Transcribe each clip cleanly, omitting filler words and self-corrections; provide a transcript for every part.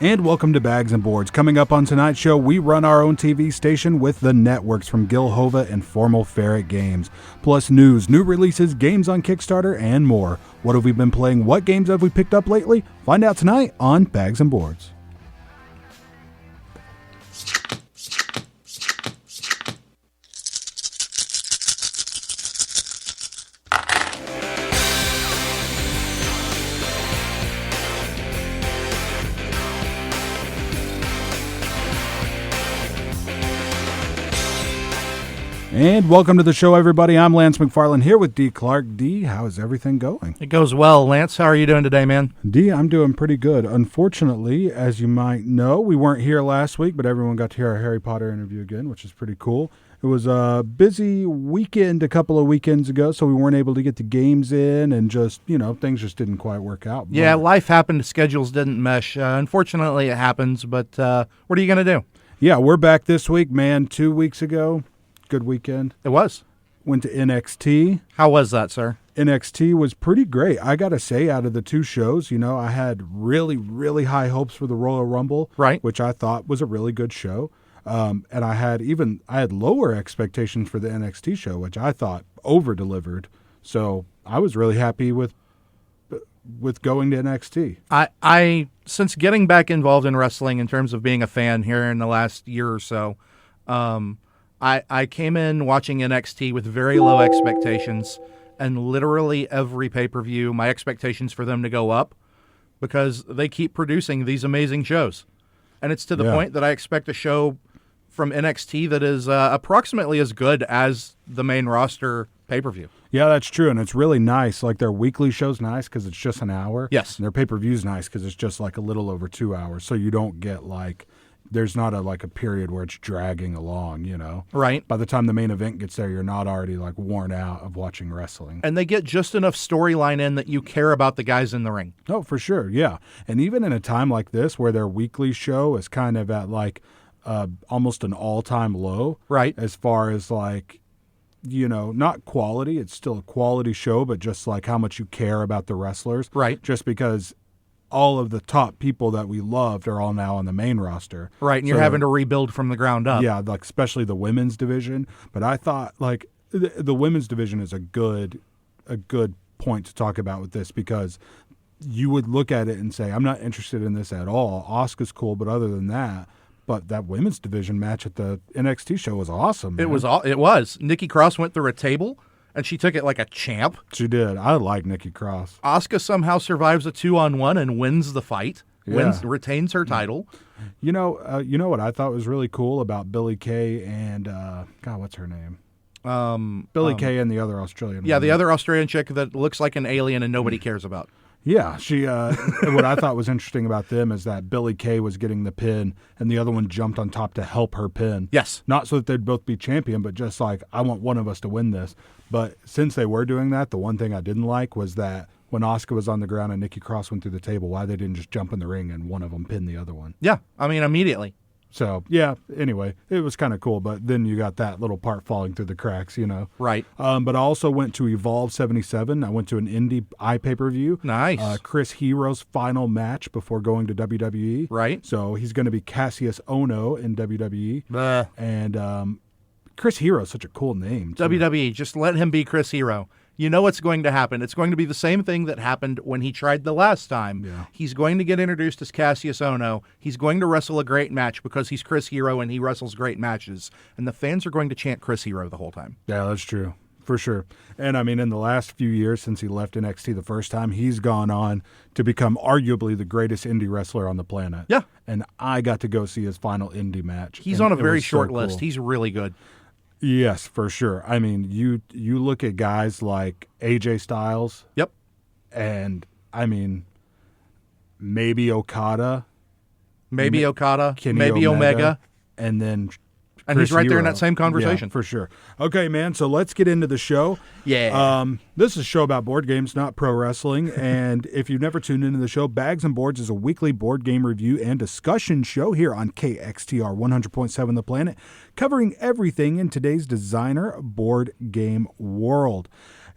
And welcome to Bags and Boards. Coming up on tonight's show, we run our own TV station with the networks from Gil, Hova, and formal Ferret Games. Plus news, new releases, games on Kickstarter, and more. What have we been playing? What games have we picked up lately? Find out tonight on Bags and Boards. And welcome to the show, everybody. I'm Lance McFarland here with D. Clark. D, how is everything going? It goes well. Lance, how are you doing today, man? D, I'm doing pretty good. Unfortunately, as you might know, we weren't here last week, but everyone got to hear our Harry Potter interview again, which is pretty cool. It was a busy weekend a couple of weekends ago, so we weren't able to get the games in and just, things just didn't quite work out. Yeah, life happened. Schedules didn't mesh. Unfortunately, it happens, but what are you going to do? Yeah, we're back this week, man. 2 weeks ago. Good weekend. It was. Went to NXT. How was that, sir? NXT was pretty great. I got to say, out of the two shows, I had really, really high hopes for the Royal Rumble, right? Which I thought was a really good show. And I had lower expectations for the NXT show, which I thought over-delivered. So I was really happy with going to NXT. I since getting back involved in wrestling in terms of being a fan here in the last year or so, I came in watching NXT with very low expectations, and literally every pay-per-view, my expectations for them to go up because they keep producing these amazing shows. And it's to the point that I expect a show from NXT that is approximately as good as the main roster pay-per-view. Yeah, that's true, and it's really nice. Like, their weekly show's nice because it's just an hour. Yes. And their pay-per-view's nice because it's just like a little over 2 hours, so you don't get there's not a period where it's dragging along, Right. By the time the main event gets there, you're not already worn out of watching wrestling. And they get just enough storyline in that you care about the guys in the ring. Oh, for sure, yeah. And even in a time like this where their weekly show is kind of at almost an all-time low. Right. As far as not quality, it's still a quality show, but just how much you care about the wrestlers. Right. Just because all of the top people that we loved are all now on the main roster. Right, and you're having to rebuild from the ground up. Yeah, especially the women's division. But I thought the women's division is a good point to talk about with this, because you would look at it and say, I'm not interested in this at all. Asuka's cool, but other than that, but that women's division match at the NXT show was awesome, man. It was. Nikki Cross went through a table, and she took it like a champ. She did. I like Nikki Cross. Asuka somehow survives a 2-on-1 and wins the fight. Yeah. Retains her title. You know what I thought was really cool about Billie Kay and what's her name? Billie Kay and the other Australian woman. The other Australian chick that looks like an alien and nobody cares about. Yeah, she. What I thought was interesting about them is that Billie Kay was getting the pin, and the other one jumped on top to help her pin. Yes. Not so that they'd both be champion, but just I want one of us to win this. But since they were doing that, the one thing I didn't like was that when Asuka was on the ground and Nikki Cross went through the table, why they didn't just jump in the ring and one of them pin the other one. Yeah, immediately. So, yeah, anyway, it was kind of cool, but then you got that little part falling through the cracks, Right. But I also went to Evolve 77. I went to an indie pay-per-view. Nice. Chris Hero's final match before going to WWE. Right. So he's going to be Cassius Ohno in WWE. And Chris Hero's such a cool name, too. WWE, just let him be Chris Hero. You know what's going to happen. It's going to be the same thing that happened when he tried the last time. Yeah. He's going to get introduced as Cassius Ohno. He's going to wrestle a great match because he's Chris Hero and he wrestles great matches. And the fans are going to chant Chris Hero the whole time. Yeah, that's true. For sure. And, in the last few years since he left NXT the first time, he's gone on to become arguably the greatest indie wrestler on the planet. Yeah. And I got to go see his final indie match. He's on a very short list. He's really good. Yes, for sure. You look at guys like AJ Styles. Yep. And, maybe Okada. Maybe Okada. Kenny maybe Omega. And then And he's right there in that same conversation. Yeah, for sure. Okay, man, so let's get into the show. Yeah. This is a show about board games, not pro wrestling. And if you've never tuned into the show, Bags and Boards is a weekly board game review and discussion show here on KXTR 100.7 The Planet, covering everything in today's designer board game world.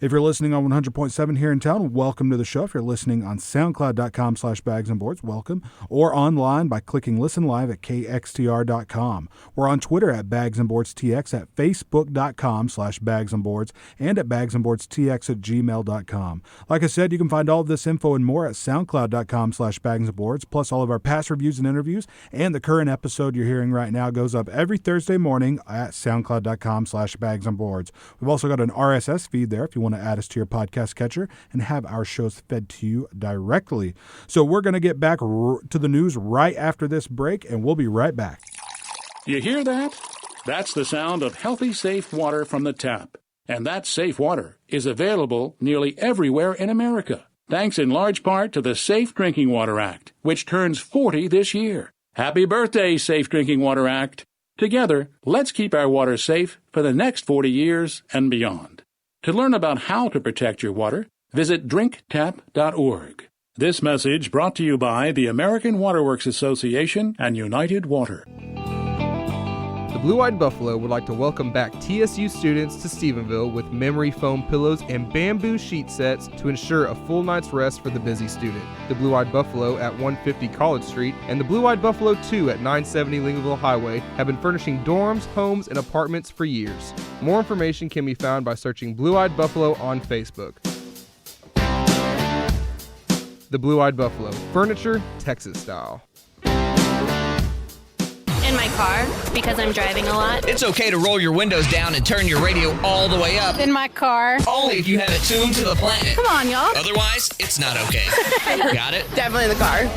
If you're listening on 100.7 here in town, welcome to the show. If you're listening on soundcloud.com/bagsandboards, welcome. Or online by clicking listen live at kxtr.com. We're on Twitter at bagsandboardstx, at facebook.com/bagsandboards, and at bagsandboardstx@gmail.com. Like I said, you can find all of this info and more at soundcloud.com/bagsandboards, plus all of our past reviews and interviews. And the current episode you're hearing right now goes up every Thursday morning at soundcloud.com/bagsandboards. We've also got an RSS feed there if you want to add us to your podcast catcher and have our shows fed to you directly. So we're going to get back to the news right after this break, and we'll be right back. You hear that? That's the sound of healthy, safe water from the tap. And that safe water is available nearly everywhere in America, thanks in large part to the Safe Drinking Water Act, which turns 40 this year. Happy birthday, Safe Drinking Water Act. Together, let's keep our water safe for the next 40 years and beyond. To learn about how to protect your water, visit drinktap.org. This message brought to you by the American Waterworks Association and United Water. The Blue-Eyed Buffalo would like to welcome back TSU students to Stephenville with memory foam pillows and bamboo sheet sets to ensure a full night's rest for the busy student. The Blue-Eyed Buffalo at 150 College Street and the Blue-Eyed Buffalo 2 at 970 Lincolnville Highway have been furnishing dorms, homes, and apartments for years. More information can be found by searching Blue-Eyed Buffalo on Facebook. The Blue-Eyed Buffalo, furniture, Texas style. In my car, because I'm driving a lot. It's okay to roll your windows down and turn your radio all the way up. In my car. Only if you have it tuned to the planet. Come on, y'all. Otherwise, it's not okay. Got it? Definitely in the car.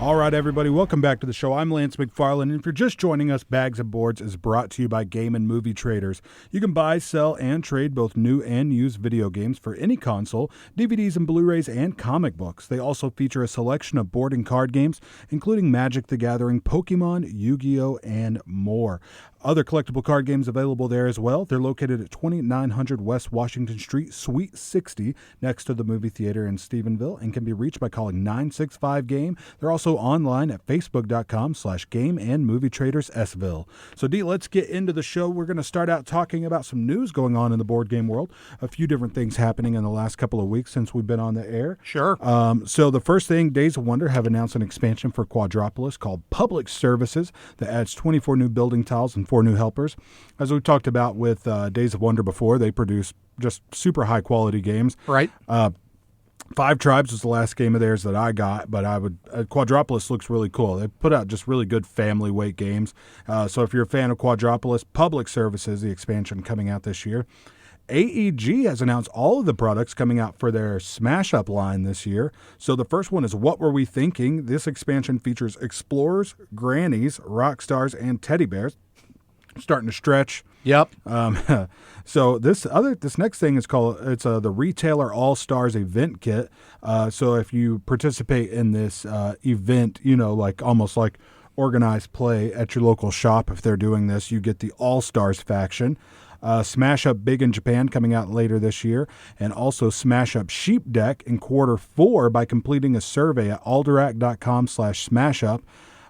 All right, everybody, welcome back to the show. I'm Lance McFarland, and if you're just joining us, Bags and Boards is brought to you by Game and Movie Traders. You can buy, sell, and trade both new and used video games for any console, DVDs and Blu-rays, and comic books. They also feature a selection of board and card games, including Magic the Gathering, Pokemon, Yu-Gi-Oh!, and more. Other collectible card games available there as well. They're located at 2900 West Washington Street, Suite 60, next to the movie theater in Stephenville, and can be reached by calling 965-GAME. They're also online at facebook.com/Game and Movie Traders Sville. So, Dee, let's get into the show. We're going to start out talking about some news going on in the board game world. A few different things happening in the last couple of weeks since we've been on the air. Sure. So the first thing, Days of Wonder have announced an expansion for Quadropolis called Public Services that adds 24 new building tiles and 4 new helpers. As we talked about with Days of Wonder before, they produce just super high quality games. Right. 5 Tribes was the last game of theirs that I got, but Quadropolis looks really cool. They put out just really good family weight games. So if you're a fan of Quadropolis, Public Services, the expansion coming out this year. AEG has announced all of the products coming out for their Smash Up line this year. So the first one is What Were We Thinking? This expansion features Explorers, Grannies, Rockstars, and Teddy Bears. Starting to stretch. Yep. So this next thing is called the Retailer All Stars Event Kit. So if you participate in this event, like almost like organized play at your local shop, if they're doing this, you get the All Stars faction. Smash Up Big in Japan coming out later this year, and also Smash Up Sheep Deck in Q4 by completing a survey at alderac.com/smashup.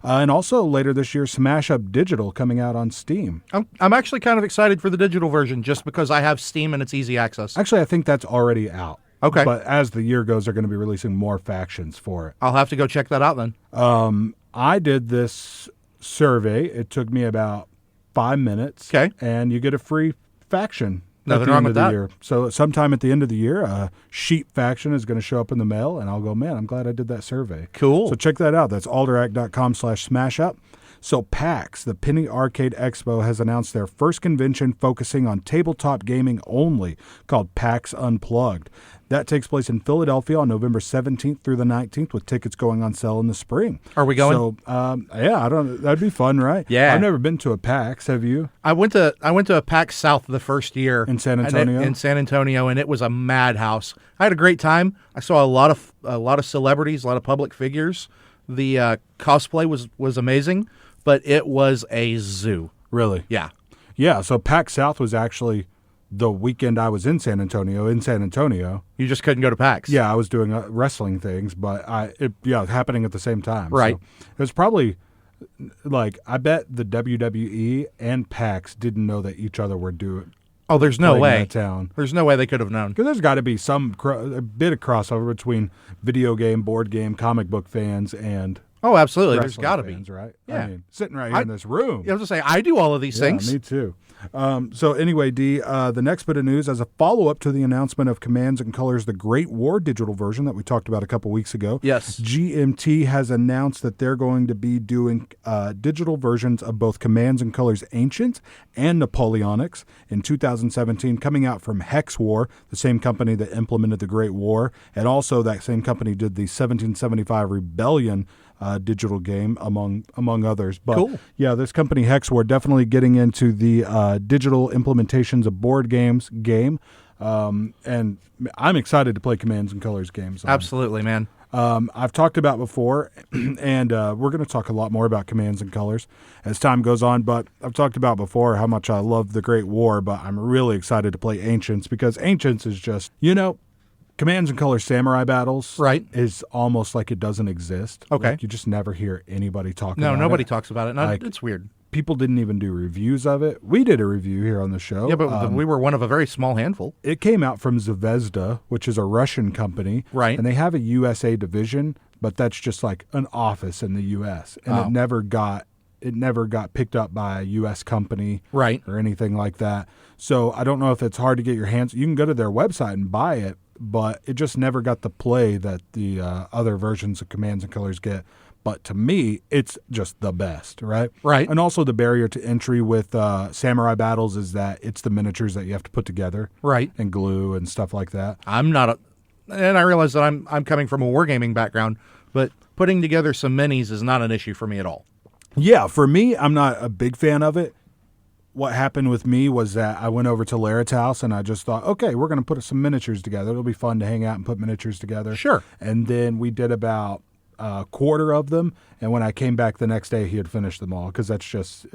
And also later this year, Smash Up Digital coming out on Steam. I'm actually kind of excited for the digital version just because I have Steam and it's easy access. Actually, I think that's already out. Okay. But as the year goes, they're going to be releasing more factions for it. I'll have to go check that out then. I did this survey. It took me about 5 minutes. Okay. And you get a free faction. Nothing at the wrong end with of the that. year. So sometime at the end of the year, a sheep faction is going to show up in the mail, and I'll go, man, I'm glad I did that survey. Cool. So check that out. That's alderac.com/smashup. So PAX, the Penny Arcade Expo, has announced their first convention focusing on tabletop gaming only, called PAX Unplugged. That takes place in Philadelphia on November 17th through the 19th, with tickets going on sale in the spring. Are we going? So, that'd be fun, right? Yeah. I've never been to a PAX. Have you? I went to a PAX South the first year In San Antonio? in San Antonio, and it was a madhouse. I had a great time. I saw a lot of celebrities, a lot of public figures. The cosplay was amazing, but it was a zoo. Really? Yeah. Yeah. So PAX South was actually the weekend I was in San Antonio. You just couldn't go to PAX. Yeah, I was doing wrestling things, but it was happening at the same time. Right. So it was probably I bet the WWE and PAX didn't know that each other were Oh, there's no playing way. that town. There's no way they could have known. Because there's got to be a bit of crossover between video game, board game, comic book fans, and Oh, absolutely. There's wrestling got to be. fans, right? Yeah. I mean, sitting right here in this room. I was going to say, I do all of these things. Yeah, me too. So anyway, D, the next bit of news, as a follow-up to the announcement of Commands and Colors, the Great War digital version that we talked about a couple weeks ago. Yes. GMT has announced that they're going to be doing digital versions of both Commands and Colors Ancient and Napoleonics in 2017, coming out from Hex War, the same company that implemented the Great War, and also that same company did the 1775 Rebellion digital game, among others. But cool. Yeah, this company Hexware definitely getting into the digital implementations of board games and I'm excited to play Commands and Colors games. Absolutely, man. I've talked about before, and we're going to talk a lot more about Commands and Colors as time goes on, but I've talked about before how much I love the Great War, but I'm really excited to play Ancients because Ancients is just, Commands and Colors Samurai Battles is almost like it doesn't exist. Okay. Like you just never hear anybody talk about it. No, nobody talks about it. No, Like, it's weird. People didn't even do reviews of it. We did a review here on the show. Yeah, but we were one of a very small handful. It came out from Zvezda, which is a Russian company. Right. And they have a USA division, but that's just like an office in the U.S. And it never got picked up by a U.S. company or anything like that. So I don't know if it's hard to get your hands. You can go to their website and buy it, but it just never got the play that the other versions of Commands and Colors get. But to me, it's just the best, right? Right. And also the barrier to entry with Samurai Battles is that it's the miniatures that you have to put together. Right. And glue and stuff like that. I'm not and I realize that I'm coming from a wargaming background, but putting together some minis is not an issue for me at all. Yeah, for me, I'm not a big fan of it. What happened with me was that I went over to Larrett's house and I just thought, okay, we're going to put some miniatures together. It'll be fun to hang out and put miniatures together. Sure. And then we did about a quarter of them. And when I came back the next day, he had finished them all because that's just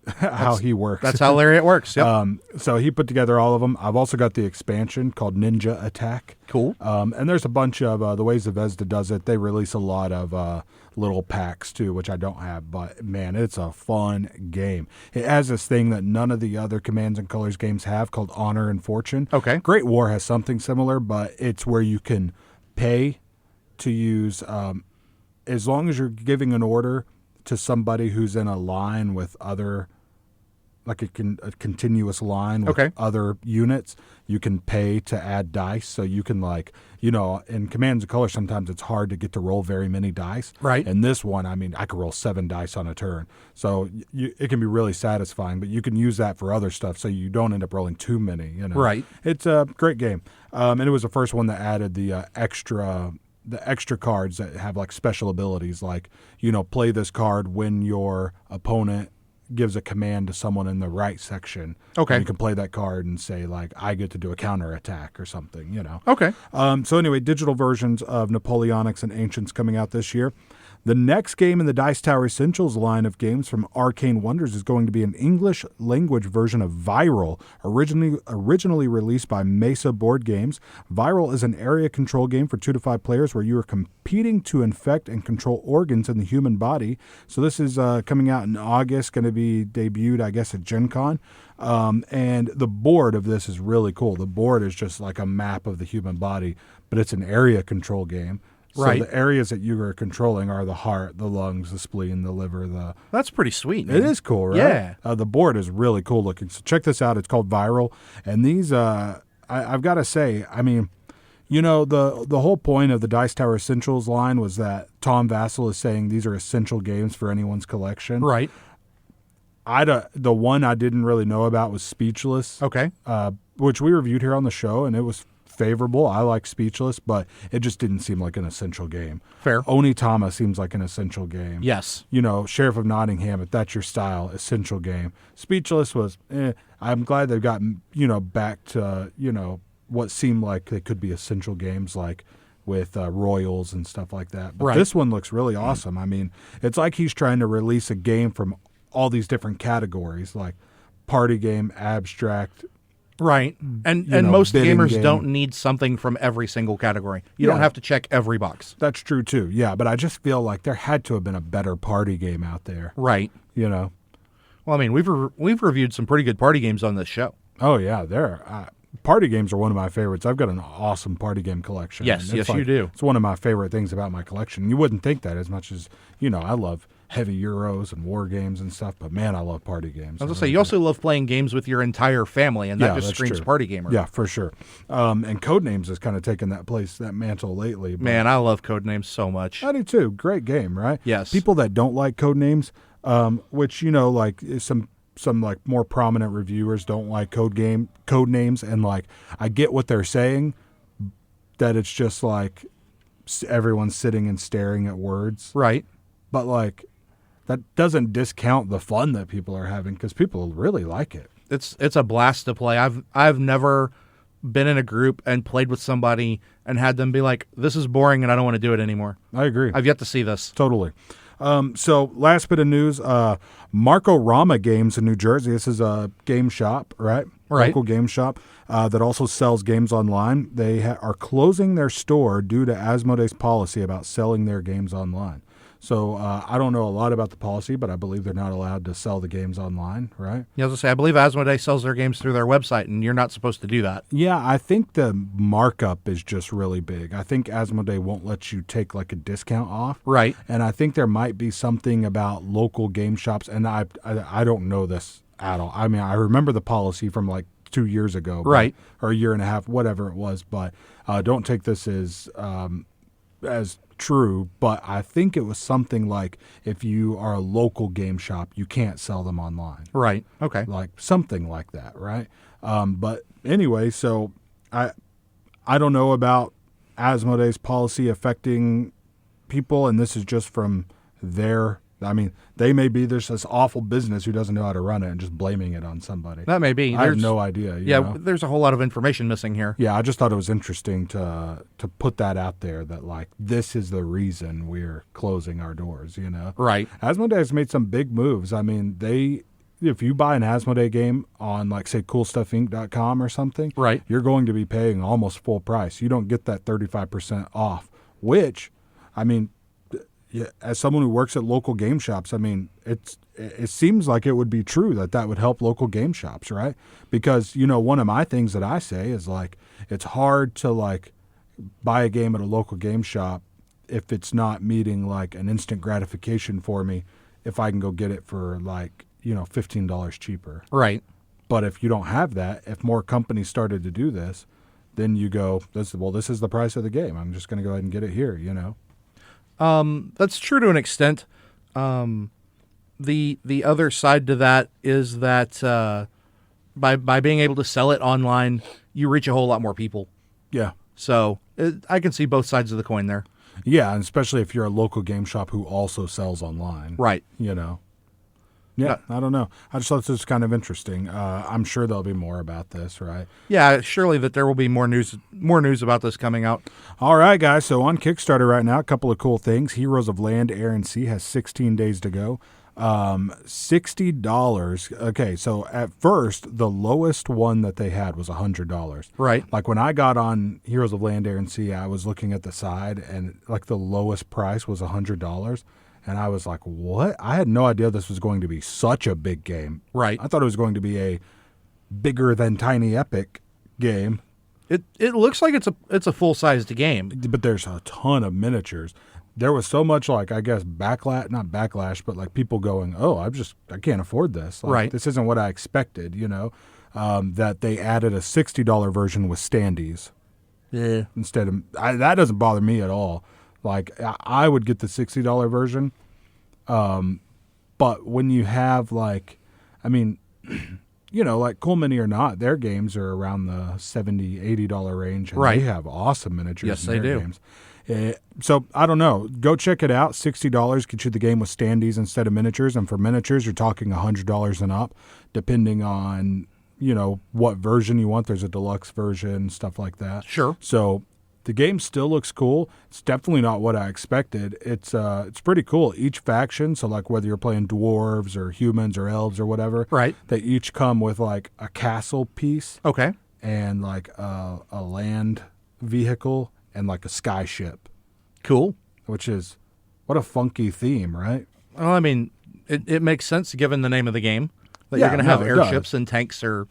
how he works. That's how Lariat works. Yep. So he put together all of them. I've also got the expansion called Ninja Attack. Cool. And there's a bunch of the ways Zvezda does it. They release a lot of little packs too, which I don't have. But man, it's a fun game. It has this thing that none of the other Commands and Colors games have called Honor and Fortune. Okay. Great War has something similar, but it's where you can pay to use as long as you're giving an order to somebody who's in a line with other, like a continuous line with other units, you can pay to add dice. So you can in Commands and Colors, sometimes it's hard to get to roll very many dice. Right. And this one, I could roll 7 dice on a turn. So it can be really satisfying, but you can use that for other stuff so you don't end up rolling too many. Right. It's a great game. And it was the first one that added the extra cards that have like special abilities, like, play this card when your opponent gives a command to someone in the right section. Okay. And you can play that card and say, like, I get to do a counter attack or something, Okay. So anyway, digital versions of Napoleonics and Ancients coming out this year. The next game in the Dice Tower Essentials line of games from Arcane Wonders is going to be an English language version of Viral, originally released by Mesa Board Games. Viral is an area control game for 2 to 5 players where you are competing to infect and control organs in the human body. So this is coming out in August, going to be debuted, I guess, at Gen Con. And the board of this is really cool. The board is just like a map of the human body, but it's an area control game. So right. The areas that you are controlling are the heart, the lungs, the spleen, the liver, That's pretty sweet, man. It is cool, right? Yeah. The board is really cool looking. So check this out. It's called Viral. And these, I've got to say, the whole point of the Dice Tower Essentials line was that Tom Vassell is saying these are essential games for anyone's collection. Right. The one I didn't really know about was Speechless. Okay. Which we reviewed here on the show, and it was favorable. I like Speechless, but it just didn't seem like an essential game. Fair. Onitama seems like an essential game. Yes. Sheriff of Nottingham, if that's your style, essential game. Speechless was, I'm glad they've gotten, back to, what seemed like they could be essential games like with Royals and stuff like that. But This one looks really awesome. I mean, it's like he's trying to release a game from all these different categories, like party game, abstract. Right. And most gamers game. don't need something from every single category. You don't have to check every box. That's true, too. Yeah, but I just feel like there had to have been a better party game out there. Right. Well, I mean, we've reviewed some pretty good party games on this show. Oh yeah, party games are one of my favorites. I've got an awesome party game collection. Yes, you do. It's one of my favorite things about my collection. You wouldn't think that as much as, I love heavy Euros and war games and stuff, but man, I love party games. I was going to say, you also love playing games with your entire family, and that just screams true. party gamer. Yeah, for sure. And Codenames has kind of taken that mantle lately. Man, I love Codenames so much. I do too. Great game, right? Yes. People that don't like Codenames, which, like some like more prominent reviewers don't like Codenames, and like I get what they're saying, that it's just like everyone's sitting and staring at words. Right. But like that doesn't discount the fun that people are having, because people really like it. It's a blast to play. I've never been in a group and played with somebody and had them be like, this is boring and I don't want to do it anymore. I agree. I've yet to see this. Totally. So last bit of news, Marco Rama Games in New Jersey. This is a game shop, right? Right. Local game shop that also sells games online. They are closing their store due to Asmodee's policy about selling their games online. So I don't know a lot about the policy, but I believe they're not allowed to sell the games online, right? Yeah, I was going to say, I believe Asmodee sells their games through their website, and you're not supposed to do that. Yeah, I think the markup is just really big. I think Asmodee won't let you take like a discount off. Right. And I think there might be something about local game shops, and I don't know this at all. I mean, I remember the policy from like 2 years ago. Right. Or a year and a half, whatever it was, but don't take this as true, but I think it was something like if you are a local game shop, you can't sell them online. Right. Okay. Like something like that, right? But anyway, so I don't know about Asmodee's policy affecting people, and this is just from they may be this awful business who doesn't know how to run it and just blaming it on somebody. That may be. I have no idea. You know? There's a whole lot of information missing here. Yeah, I just thought it was interesting to put that out there, that like this is the reason we're closing our doors, Right. Asmodee has made some big moves. I mean, if you buy an Asmodee game on like say coolstuffinc.com or something, right, you're going to be paying almost full price. You don't get that 35% off, which, I mean, yeah, as someone who works at local game shops, I mean, it seems like it would be true that would help local game shops, right? Because, one of my things that I say is like, it's hard to like buy a game at a local game shop if it's not meeting like an instant gratification for me, if I can go get it for like, $15 cheaper. Right. But if you don't have that, if more companies started to do this, then you go, this is the price of the game. I'm just going to go ahead and get it here, That's true to an extent. The other side to that is that by being able to sell it online, you reach a whole lot more people. Yeah. So I can see both sides of the coin there. Yeah, and especially if you're a local game shop who also sells online. Right. Yeah, I don't know. I just thought this was kind of interesting. I'm sure there'll be more about this, right? Yeah, surely that there will be more news about this coming out. All right, guys. So on Kickstarter right now, a couple of cool things. Heroes of Land, Air, and Sea has 16 days to go. $60. Okay, so at first, the lowest one that they had was $100. Right. Like when I got on Heroes of Land, Air, and Sea, I was looking at the side, and like the lowest price was $100. And I was like, what? I had no idea this was going to be such a big game. Right. I thought it was going to be a bigger than Tiny Epic game. It looks like it's a full-sized game. But there's a ton of miniatures. There was so much like, I guess, not backlash, but like people going, oh, I can't afford this. Like, right. This isn't what I expected, that they added a $60 version with standees. Yeah. Instead of, that doesn't bother me at all. Like, I would get the $60 version. But when you have, like, I mean, like Cool Mini or not, their games are around the $70, $80 range. And right. They have awesome miniatures yes, in their they do. games. So, I don't know. Go check it out. $60 gets you the game with standees instead of miniatures. And for miniatures, you're talking $100 and up, depending on, what version you want. There's a deluxe version, stuff like that. Sure. So the game still looks cool. It's definitely not what I expected. It's pretty cool. Each faction, so like whether you're playing dwarves or humans or elves or whatever, right? They each come with like a castle piece, okay, and like a land vehicle and like a sky ship. Cool. Which is what a funky theme, right? Well, I mean, it makes sense given the name of the game that you're going to have airships and tanks or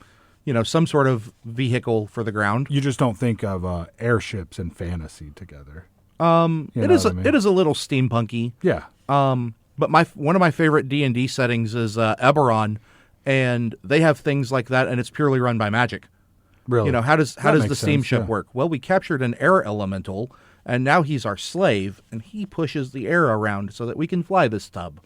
some sort of vehicle for the ground. You just don't think of airships and fantasy together. It is a little steampunky. Yeah. But one of my favorite D&D settings is Eberron, and they have things like that, and it's purely run by magic. Really? How does the steamship yeah. work? Well, we captured an air elemental, and now he's our slave, and he pushes the air around so that we can fly this tub.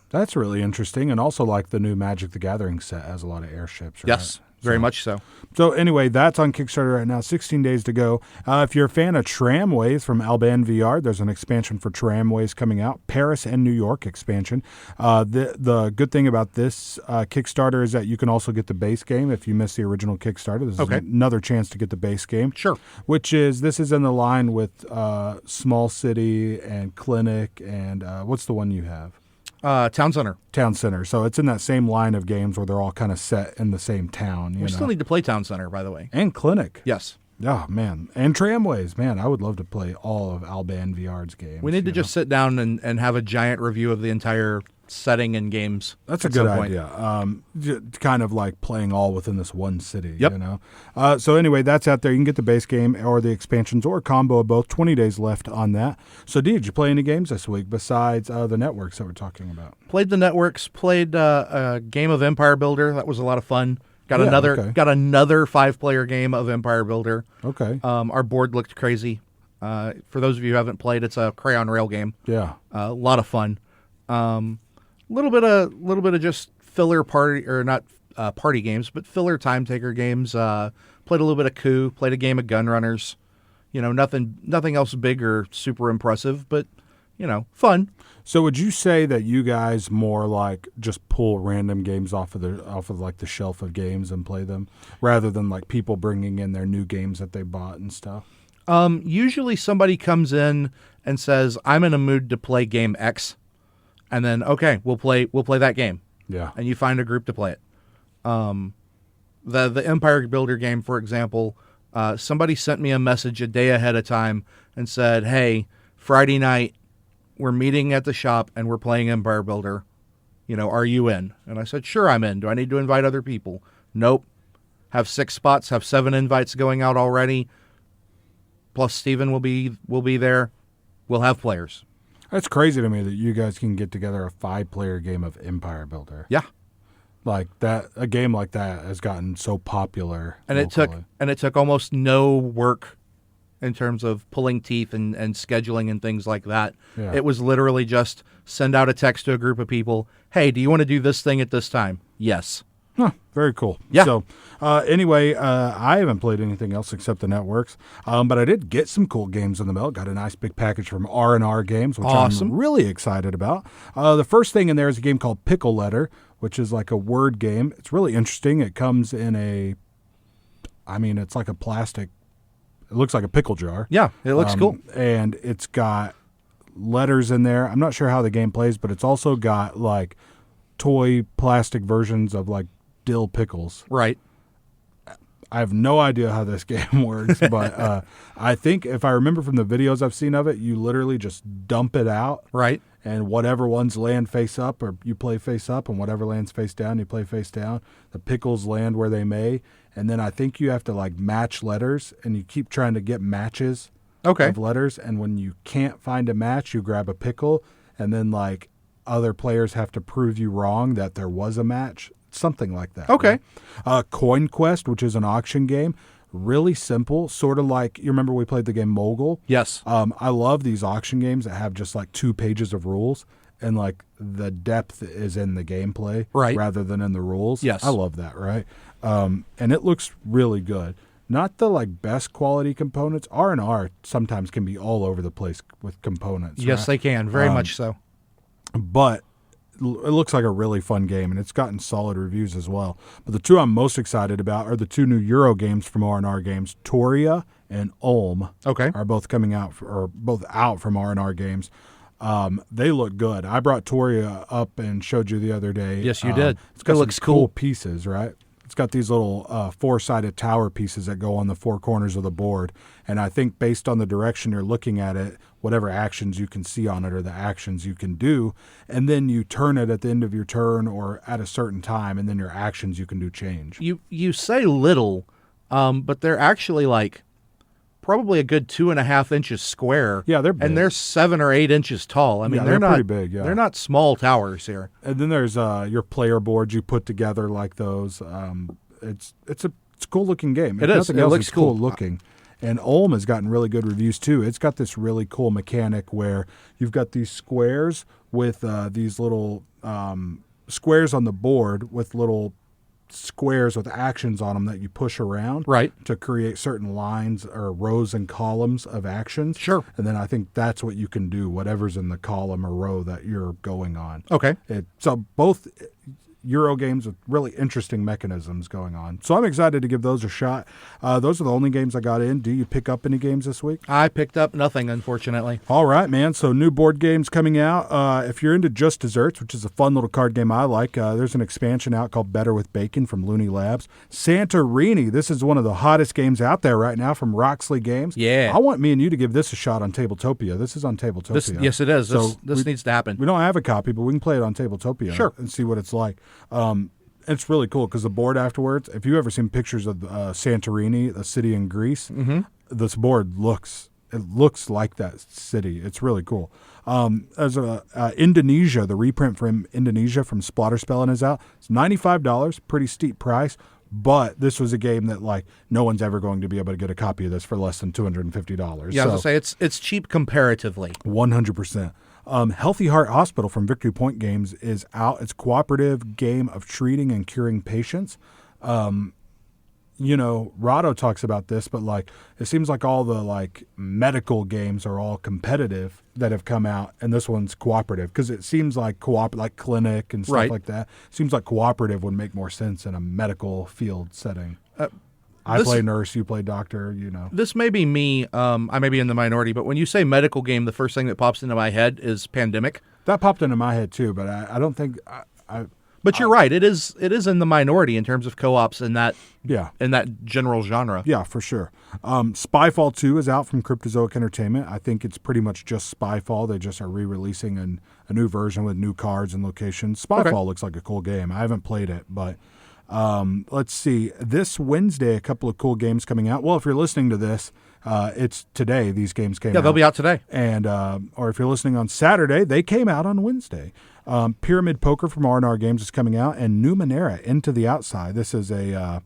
That's really interesting, and also like the new Magic the Gathering set has a lot of airships, right? Yes, very much so. So anyway, that's on Kickstarter right now, 16 days to go. If you're a fan of Tramways from Alban VR, there's an expansion for Tramways coming out, Paris and New York expansion. The good thing about this Kickstarter is that you can also get the base game if you missed the original Kickstarter. This is another chance to get the base game. Sure. This is in the line with Small City and Clinic and what's the one you have? Town Center. So it's in that same line of games where they're all kind of set in the same town. We still need to play Town Center, by the way. And Clinic. Yes. Oh, man. And Tramways. Man, I would love to play all of Alban VR's games. We need to just sit down and have a giant review of the entire setting and games. That's a good idea. Kind of like playing all within this one city. Yep. So anyway, that's out there. You can get the base game or the expansions or a combo of both. 20 days left on that. So did you play any games this week besides the networks that we're talking about? Played the networks. Played a game of Empire Builder. That was a lot of fun. Got another 5-player game of Empire Builder. Okay. Our board looked crazy. For those of you who haven't played, it's a crayon rail game. Yeah. A lot of fun. Little bit of just filler party, or not party games, but filler time taker games. Played a little bit of Coup. Played a game of Gun Runners. Nothing else big or super impressive, but fun. So would you say that you guys more like just pull random games off of like the shelf of games and play them, rather than like people bringing in their new games that they bought and stuff? Usually somebody comes in and says, "I'm in a mood to play game X." And then, okay, we'll play that game. Yeah. And you find a group to play it. The Empire Builder game, for example, somebody sent me a message a day ahead of time and said, "Hey, Friday night, we're meeting at the shop and we're playing Empire Builder. Are you in?" And I said, "Sure, I'm in. Do I need to invite other people?" "Nope. Have 6 spots, have 7 invites going out already. Plus Steven will be there. We'll have players." That's crazy to me that you guys can get together a 5-player game of Empire Builder. Yeah. Like that, a game like that has gotten so popular. And locally. it took almost no work in terms of pulling teeth and scheduling and things like that. Yeah. It was literally just send out a text to a group of people. "Hey, do you want to do this thing at this time?" "Yes." Huh, very cool. Yeah. So anyway, I haven't played anything else except the networks, but I did get some cool games in the mail. Got a nice big package from R&R Games, which Awesome. I'm really excited about. The first thing in there is a game called Pickle Letter, which is like a word game. It's really interesting. It comes in it's like a plastic, it looks like a pickle jar. Yeah, it looks cool. And it's got letters in there. I'm not sure how the game plays, but it's also got like toy plastic versions of like dill pickles. Right. I have no idea how this game works, but I think if I remember from the videos I've seen of it, you literally just dump it out. Right. And whatever ones land face up, or you play face up, and whatever lands face down, you play face down. The pickles land where they may. And then I think you have to like match letters, and you keep trying to get matches of letters. And when you can't find a match, you grab a pickle, and then like other players have to prove you wrong that there was a match. Something like that. Okay. Right? Coin Quest, which is an auction game. Really simple, sort of like, you remember we played the game Mogul? Yes. I love these auction games that have just like 2 pages of rules, and like the depth is in the gameplay rather than in the rules. Yes. I love that, right? And it looks really good. Not the like best quality components. R&R sometimes can be all over the place with components. Yes, right? they can. Very much so. But it looks like a really fun game, and it's gotten solid reviews as well. But the 2 I'm most excited about are the 2 new Euro games from R&R Games. Toria and Ulm are both coming out, or both out from R&R Games. They look good. I brought Toria up and showed you the other day. Yes, you did. It's got It some looks cool cool. pieces, right? It's got these little 4-sided tower pieces that go on the 4 corners of the board. And I think based on the direction you're looking at it, whatever actions you can see on it are the actions you can do, and then you turn it at the end of your turn or at a certain time, and then your actions you can do change. You say little, but they're actually like probably a good 2.5 inches square. Yeah, they're big. And they're 7 or 8 inches tall. I mean, Yeah, they're they're not pretty big, yeah. They're not small towers here. And then there's your player boards you put together like those. It's a cool looking game. It If is. nothing It else, looks it's cool cool. looking. And Ulm has gotten really good reviews too. It's got this really cool mechanic where you've got these squares with these little squares on the board with little squares with actions on them that you push around Right. to create certain lines or rows and columns of actions. Sure. And then I think that's what you can do, whatever's in the column or row that you're going on. Okay. So both Euro games with really interesting mechanisms going on. So I'm excited to give those a shot. Those are the only games I got in. Do you pick up any games this week? I picked up nothing, unfortunately. All right, man. So new board games coming out. If you're into Just Desserts, which is a fun little card game I like, there's an expansion out called Better with Bacon from Looney Labs. Santorini. This is one of the hottest games out there right now from Roxley Games. Yeah. I want me and you to give this a shot on Tabletopia. This is on Tabletopia. Yes, it is. So This needs to happen. we don't have a copy, but we can play it on Tabletopia Sure. and see what it's like. It's really cool because the board afterwards, if you've ever seen pictures of Santorini, the city in Greece, this board looks like that city. It's really cool. As Indonesia, the reprint from Indonesia from Splatterspellen is out. It's $95, pretty steep price. But this was a game that like no one's ever going to be able to get a copy of this for less than $250. Yeah, I was gonna say it's cheap comparatively. 100%. Healthy Heart Hospital from Victory Point Games is out. It's a cooperative game of treating and curing patients. Rado talks about this, but like it seems like all the like medical games are all competitive that have come out, and this one's cooperative because it seems like like clinic and stuff Right. like that. Seems like cooperative would make more sense in a medical field setting. I this- play nurse, you play doctor. This may be me. I may be in the minority, but when you say medical game, the first thing that pops into my head is Pandemic. That popped into my head too, but I don't think But you're right. It is in the minority in terms of co-ops in that general genre. Yeah, for sure. Spyfall 2 is out from Cryptozoic Entertainment. I think it's pretty much just Spyfall. They just are re-releasing a new version with new cards and locations. Spyfall looks like a cool game. I haven't played it, but let's see. This Wednesday, a couple of cool games coming out. Well, if you're listening to this, it's today. These games came out. Yeah, they'll be out today. And or if you're listening on Saturday, they came out on Wednesday. Pyramid Poker from R&R Games is coming out, and Numenera Into the Outside. This is a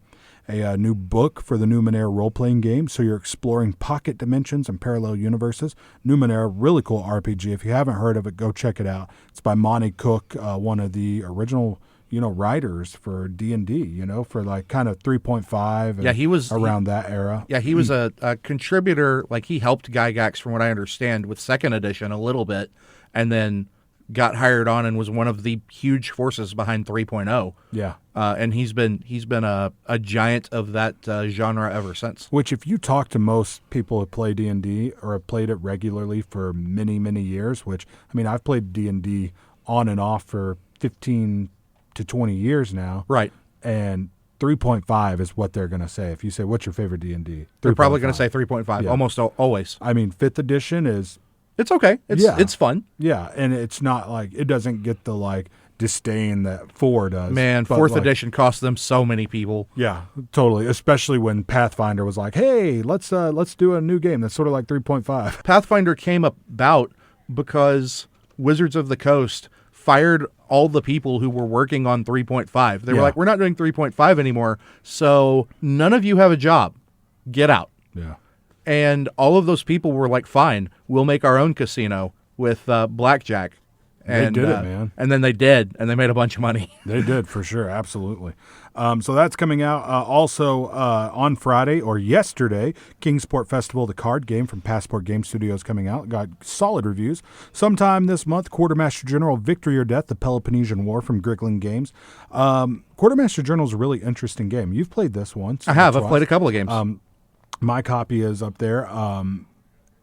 new book for the Numenera role-playing game, so you're exploring pocket dimensions and parallel universes. Numenera, really cool RPG. If you haven't heard of it, go check it out. It's by Monty Cook, one of the original writers for D&D, for like kind of 3.5 and he was around that era. Yeah, he was a contributor. Like he helped Gygax, from what I understand, with second edition a little bit, and then got hired on and was one of the huge forces behind 3.0. Yeah. And he's been a giant of that genre ever since. Which, if you talk to most people who play D&D or have played it regularly for many, many years, which, I mean, I've played D&D on and off for 15 to 20 years now. Right. And 3.5 is what they're going to say. If you say, what's your favorite D&D? They're probably going to say 3.5, Yeah. almost always. I mean, 5th edition is... It's okay. It's fun. Yeah, and it's not like... It doesn't get the, like, disdain that 4 does. Man, but, 4th like, edition cost them so many people. Yeah, totally. Especially when Pathfinder was like, hey, let's do a new game that's sort of like 3.5. Pathfinder came about because Wizards of the Coast fired all the people who were working on 3.5. They were like, we're not doing 3.5 anymore, so none of you have a job. Get out. Yeah. And all of those people were like, fine, we'll make our own casino with blackjack. And, they did it, man. And then they did, and they made a bunch of money. They did, for sure. Absolutely. So that's coming out. Also on Friday or yesterday, Kingsport Festival, the card game from Passport Game Studios coming out. Got solid reviews. Sometime this month, Quartermaster General Victory or Death, the Peloponnesian War from Grickling Games. Quartermaster General is a really interesting game. You've played this once. I have. Twice. I've played a couple of games. My copy is up there.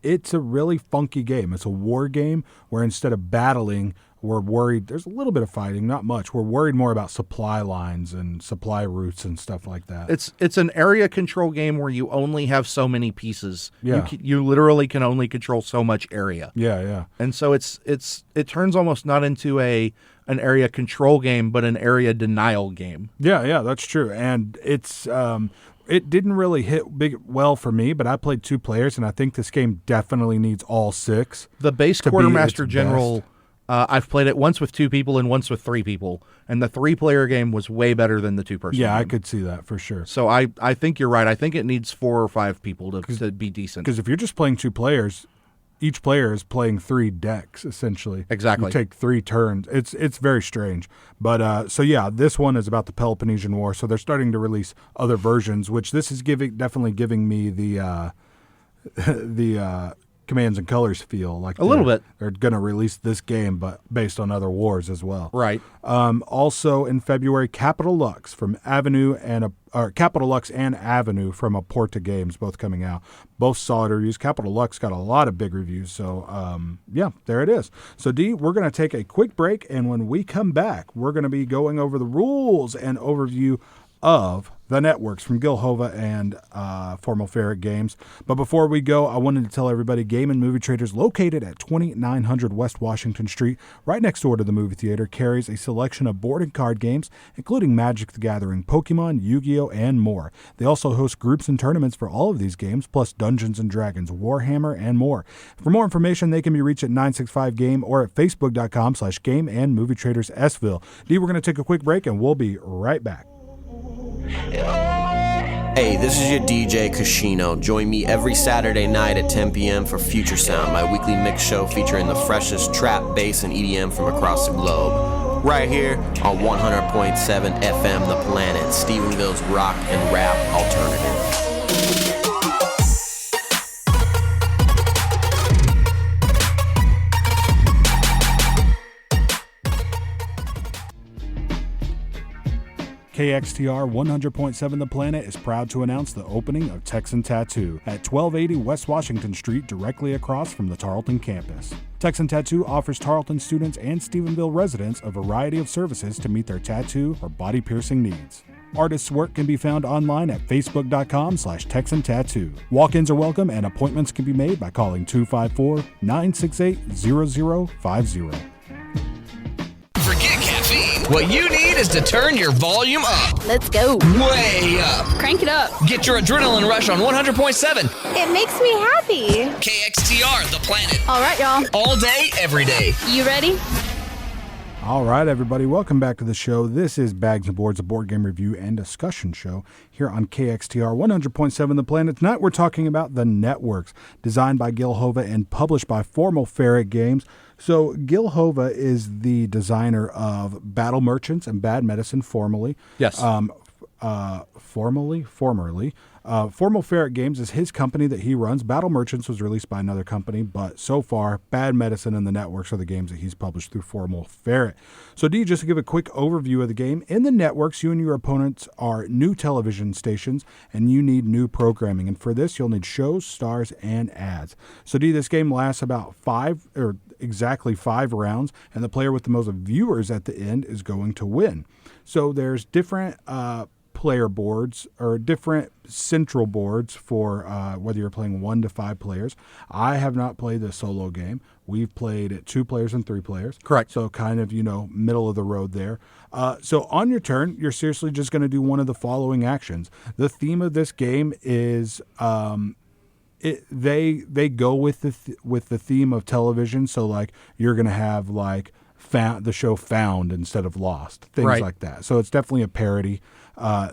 It's a really funky game. It's a war game where instead of battling We're worried. There's a little bit of fighting, not much. We're worried more about supply lines and supply routes and stuff like that. It's an area control game where you only have so many pieces. Yeah. You literally can only control so much area. Yeah. And so it turns almost not into an area control game, but an area denial game. Yeah, that's true. And it's it didn't really hit well for me, but I played 2 players, and I think this game definitely needs all 6. The base to be Quartermaster its General, best. I've played it once with 2 people and once with 3 people, and the 3-player game was way better than the 2-person Yeah, game. I could see that for sure. So I think you're right. I think it needs 4 or 5 people to be decent. Because if you're just playing 2 players, each player is playing 3 decks, essentially. Exactly. You take 3 turns. It's very strange. But, so yeah, this one is about the Peloponnesian War, so they're starting to release other versions, which this is definitely giving me the Commands and Colors feel. Like a little bit. They're going to release this game, but based on other wars as well. Right. Also in February, Capital Lux Capital Lux and Avenue from Aporta Games, both coming out. Both solid reviews. Capital Lux got a lot of big reviews, so yeah, there it is. So Dee, we're going to take a quick break, and when we come back, we're going to be going over the rules and overview of the networks from Gil Hova and Formal Ferret Games. But before we go, I wanted to tell everybody Game and Movie Traders, located at 2900 West Washington Street, right next door to the movie theater, carries a selection of board and card games, including Magic the Gathering, Pokemon, Yu-Gi-Oh, and more. They also host groups and tournaments for all of these games, plus Dungeons & Dragons, Warhammer, and more. For more information, they can be reached at 965-GAME or at facebook.com/Game and Movie Traders Sville. Dee, we're going to take a quick break, and we'll be right back. Hey, this is your DJ Kashino. Join me every Saturday night at 10 p.m. for Future Sound, my weekly mix show featuring the freshest trap, bass, and EDM from across the globe. Right here on 100.7 FM The Planet, Stephenville's rock and rap alternative. KXTR 100.7 The Planet is proud to announce the opening of Texan Tattoo at 1280 West Washington Street, directly across from the Tarleton campus. Texan Tattoo offers Tarleton students and Stephenville residents a variety of services to meet their tattoo or body piercing needs. Artists' work can be found online at facebook.com/Texan Tattoo. Walk-ins are welcome and appointments can be made by calling 254-968-0050. Forget caffeine. What you need is to turn your volume up. Let's go. Way up. Crank it up. Get your adrenaline rush on 100.7. It makes me happy. KXTR, The Planet. All right, y'all. All day, every day. You ready? All right, everybody, welcome back to the show. This is Bags and Boards, a board game review and discussion show here on KXTR 100.7 The Planet. Tonight we're talking about the networks, designed by Gil Hova and published by Formal Ferret Games. So Gil Hova is the designer of Battle Merchants and Bad Medicine, formerly. Yes. Formerly. Formal Ferret Games is his company that he runs. Battle Merchants was released by another company, but so far, Bad Medicine and the networks are the games that he's published through Formal Ferret. So, Dee, just to give a quick overview of the game, in the networks, you and your opponents are new television stations, and you need new programming. And for this, you'll need shows, stars, and ads. So, Dee, this game lasts about exactly 5 rounds, and the player with the most viewers at the end is going to win. So, there's different player boards or different central boards for whether you're playing 1 to 5 players. I have not played the solo game. We've played at 2 players and 3 players. Correct. So kind of, middle of the road there. So on your turn, you're seriously just going to do one of the following actions. The theme of this game is they go with the theme of television. So like you're going to have like the show Found instead of Lost, things right. like that. So it's definitely a parody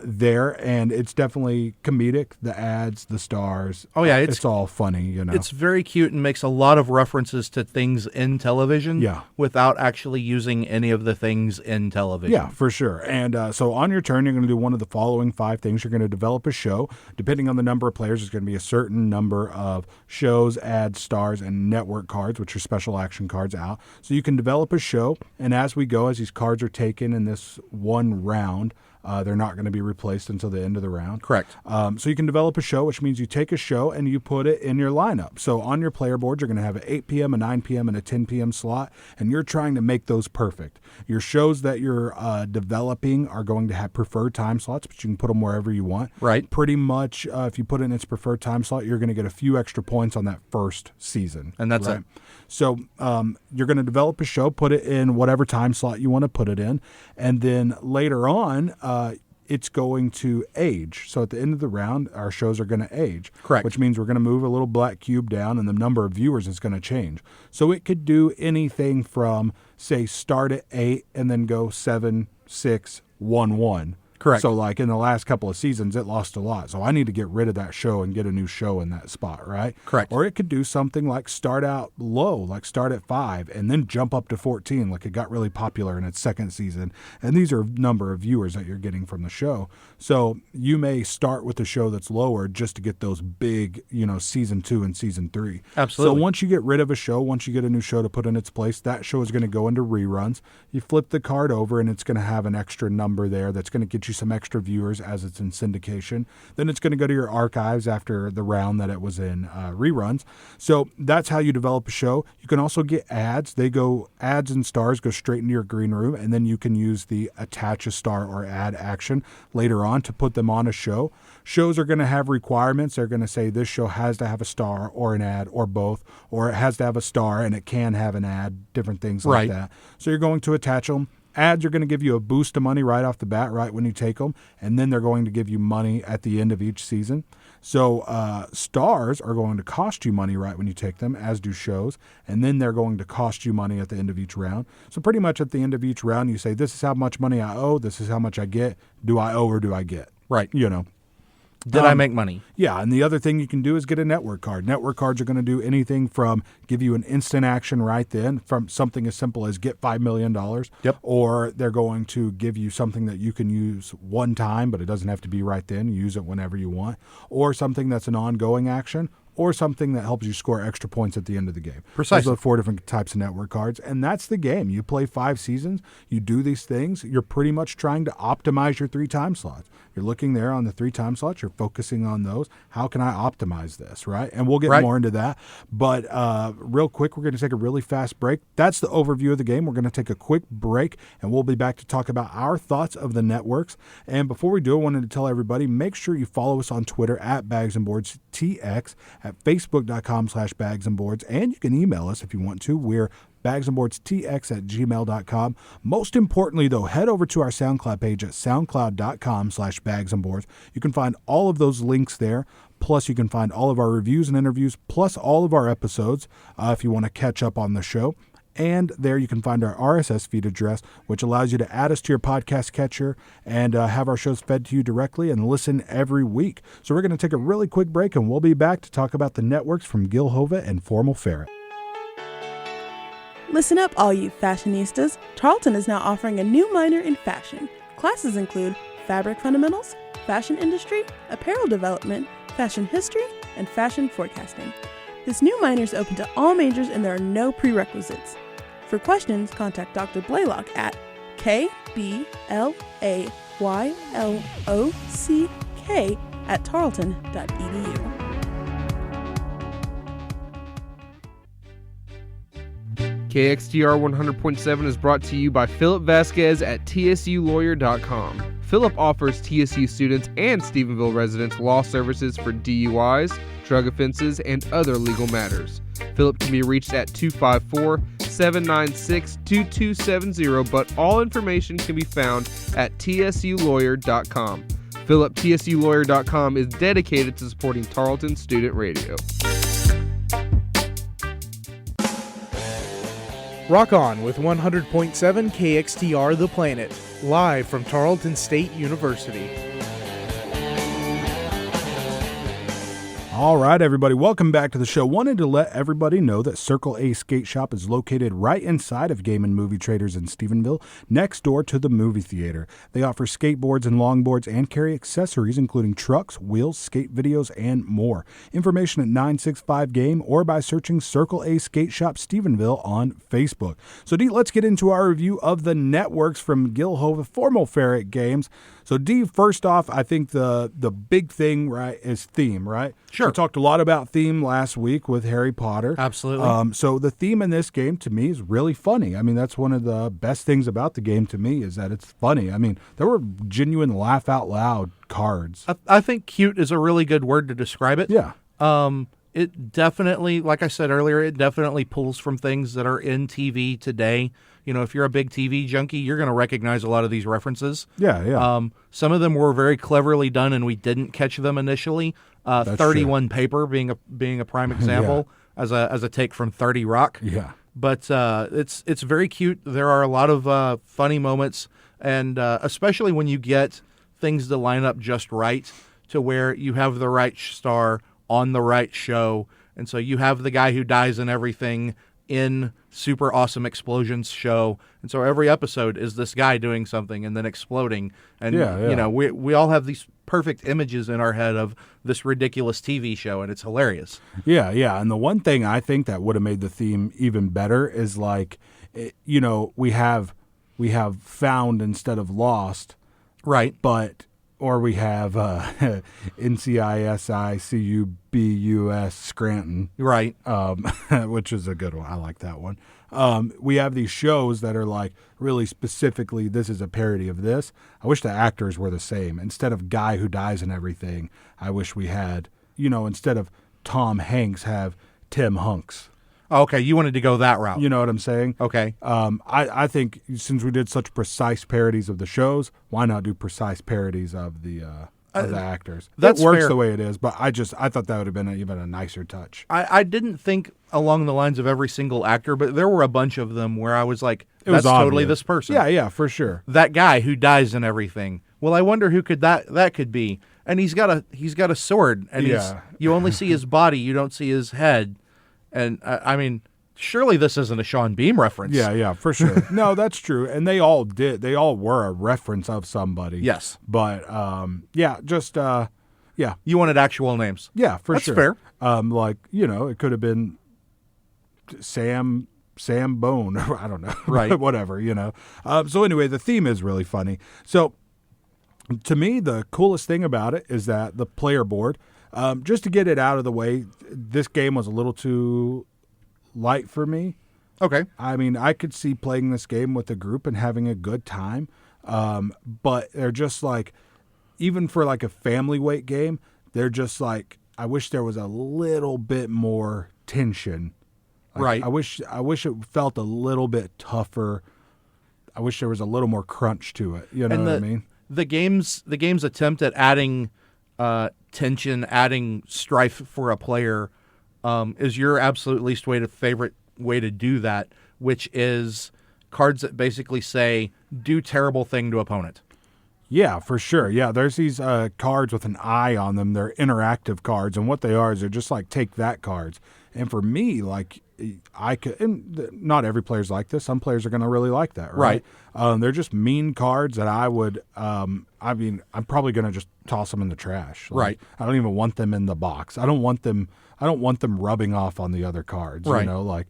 there, and it's definitely comedic. The ads, the stars. Oh yeah, it's all funny. It's very cute and makes a lot of references to things in television. Yeah. Without actually using any of the things in television. Yeah, for sure. And so on your turn, you're going to do one of the following 5 things. You're going to develop a show. Depending on the number of players, there's going to be a certain number of shows, ads, stars, and network cards, which are special action cards out. So you can develop a show, and as we go, as these cards are taken in this one round, They're not going to be replaced until the end of the round. Correct. So you can develop a show, which means you take a show and you put it in your lineup. So on your player board, you're going to have an 8 p.m., a 9 p.m., and a 10 p.m. slot, and you're trying to make those perfect. Your shows that you're developing are going to have preferred time slots, but you can put them wherever you want. Right. Pretty much, if you put it in its preferred time slot, you're going to get a few extra points on that first season. And that's it. So you're going to develop a show, put it in whatever time slot you want to put it in, and then later on, it's going to age. So at the end of the round, our shows are going to age. Correct. Which means we're going to move a little black cube down, and the number of viewers is going to change. So it could do anything from, say, start at 8 and then go 7, 6, 1, 1. Correct. So, like, in the last couple of seasons, it lost a lot. So I need to get rid of that show and get a new show in that spot, right? Correct. Or it could do something like start out low, like start at 5 and then jump up to 14, like it got really popular in its second season. And these are number of viewers that you're getting from the show. So you may start with a show that's lower just to get those big, season 2 and season 3. Absolutely. So once you get rid of a show, once you get a new show to put in its place, that show is going to go into reruns. You flip the card over and it's going to have an extra number there that's going to get you some extra viewers as it's in syndication. Then it's going to go to your archives after the round that it was in reruns. So that's how you develop a show. You can also get ads. Ads and stars go straight into your green room, and then you can use the attach a star or ad action later on to put them on a show. Shows are going to have requirements. They're going to say this show has to have a star or an ad or both, or it has to have a star and it can have an ad, different things like that. So you're going to attach them. Ads are going to give you a boost of money right off the bat, right when you take them, and then they're going to give you money at the end of each season. So stars are going to cost you money right when you take them, as do shows, and then they're going to cost you money at the end of each round. So pretty much at the end of each round, you say, this is how much money I owe, this is how much I get. Do I owe or do I get? Right. Did I make money? Yeah, and the other thing you can do is get a network card. Network cards are going to do anything from give you an instant action right then, from something as simple as get $5 million. Yep. Or they're going to give you something that you can use one time, but it doesn't have to be right then. You use it whenever you want. Or something that's an ongoing action. Or something that helps you score extra points at the end of the game. Precisely. Those are the 4 different types of network cards, and that's the game. You play 5 seasons, you do these things, you're pretty much trying to optimize your 3 time slots. You're looking there on the 3 time slots, you're focusing on those. How can I optimize this, right? And we'll get more into that. But real quick, we're going to take a really fast break. That's the overview of the game. We're going to take a quick break, and we'll be back to talk about our thoughts of the networks. And before we do, I wanted to tell everybody, make sure you follow us on Twitter at bagsandboardstx, at facebook.com/bagsandboards, and you can email us if you want to. We're bagsandboardstx@gmail.com. Most importantly, though, head over to our SoundCloud page at soundcloud.com/bagsandboards. You can find all of those links there. Plus, you can find all of our reviews and interviews, plus all of our episodes if you want to catch up on the show. And there you can find our RSS feed address, which allows you to add us to your podcast catcher and have our shows fed to you directly and listen every week. So we're going to take a really quick break, and we'll be back to talk about the networks from Gil Hova and Formal Ferret. Listen up, all you fashionistas. Tarleton is now offering a new minor in fashion. Classes include fabric fundamentals, fashion industry, apparel development, fashion history, and fashion forecasting. This new minor is open to all majors and there are no prerequisites. For questions, contact Dr. Blaylock at kblaylock@tarleton.edu. KXTR 100.7 is brought to you by Philip Vasquez at tsulawyer.com. Philip offers TSU students and Stephenville residents law services for DUIs, drug offenses, and other legal matters. Philip can be reached at 254-796-2270, but all information can be found at tsulawyer.com. Philip, tsulawyer.com is dedicated to supporting Tarleton Student Radio. Rock on with 100.7 KXTR The Planet, live from Tarleton State University. All right, everybody, welcome back to the show. Wanted to let everybody know that Circle A Skate Shop is located right inside of Game and Movie Traders in Stephenville, next door to the movie theater. They offer skateboards and longboards and carry accessories, including trucks, wheels, skate videos, and more. Information at 965-GAME or by searching Circle A Skate Shop Stephenville on Facebook. So, Dee, let's get into our review of the networks from Hova, former Ferret Games. So, Dee, first off, I think the big thing, right, is theme, right? Sure. We talked a lot about theme last week with Harry Potter. Absolutely. So the theme in this game, to me, is really funny. I mean, that's one of the best things about the game to me is that it's funny. I mean, there were genuine laugh-out-loud cards. I think cute is a really good word to describe it. Yeah. It definitely, like I said earlier, it definitely pulls from things that are in TV today. You know, if you're a big TV junkie, you're going to recognize a lot of these references. Yeah, yeah. Some of them were very cleverly done, and we didn't catch them initially. 31 true. Paper being a prime example as a take from 30 Rock. Yeah. But it's very cute. There are a lot of funny moments, and especially when you get things to line up just right to where you have the right star on the right show. And so you have the guy who dies in everything in Super Awesome Explosions show. And so every episode is this guy doing something and then exploding. And, you know, we all have these perfect images in our head of this ridiculous TV show, and it's hilarious. Yeah, yeah. And the one thing I think that would have made the theme even better is like, you know, we have found instead of lost. Right. Or we have NCISICUBUS Scranton. Right. Which is a good one. I like that one. We have these shows that are like really specifically, this is a parody of this. I wish the actors were the same. Instead of guy who dies and everything, I wish we had, you know, instead of Tom Hanks, have Tim Hunks. Okay, you wanted to go that route. You know what I'm saying? Okay. I think since we did such precise parodies of the shows, why not do precise parodies of the actors? That works fair. the way it is, but I thought that would have been even a nicer touch. I didn't think along the lines of every single actor, but there were a bunch of them where I was like, It was that's totally obvious. this person. Yeah, for sure. That guy who dies and everything. Well, I wonder who could that could be. And he's got a sword, and you only see his body, you don't see his head. And I mean, surely this isn't a Sean Beam reference. Yeah, for sure. No, that's true. And they all did. They all were a reference of somebody. Yes. But, yeah. You wanted actual names. Yeah, for That's sure. fair. Like, you know, it could have been Sam Bone. I don't know. Right. Whatever, you know. So anyway, the theme is really funny. So to me, the coolest thing about it is that the player board, just to get it out of the way, this game was a little too light for me. Okay. I mean, I could see playing this game with a group and having a good time, but they're just like, even for like a family weight game, they're just like, I wish there was a little bit more tension. Like, Right. I wish it felt a little bit tougher. I wish there was a little more crunch to it. You know what I mean? The game's attempt at adding tension, adding strife for a player, is your absolute least favorite way to do that, which is cards that basically say, do terrible thing to opponent. Yeah, for sure. Yeah, there's these cards with an eye on them. They're interactive cards, and what they are is they're just like take that cards. And for me, like and not every player's like this. Some players are going to really like that, right? They're just mean cards that I would. I mean, I'm probably going to just toss them in the trash. Like, Right. I don't even want them in the box. I don't want them rubbing off on the other cards. Right. You know, like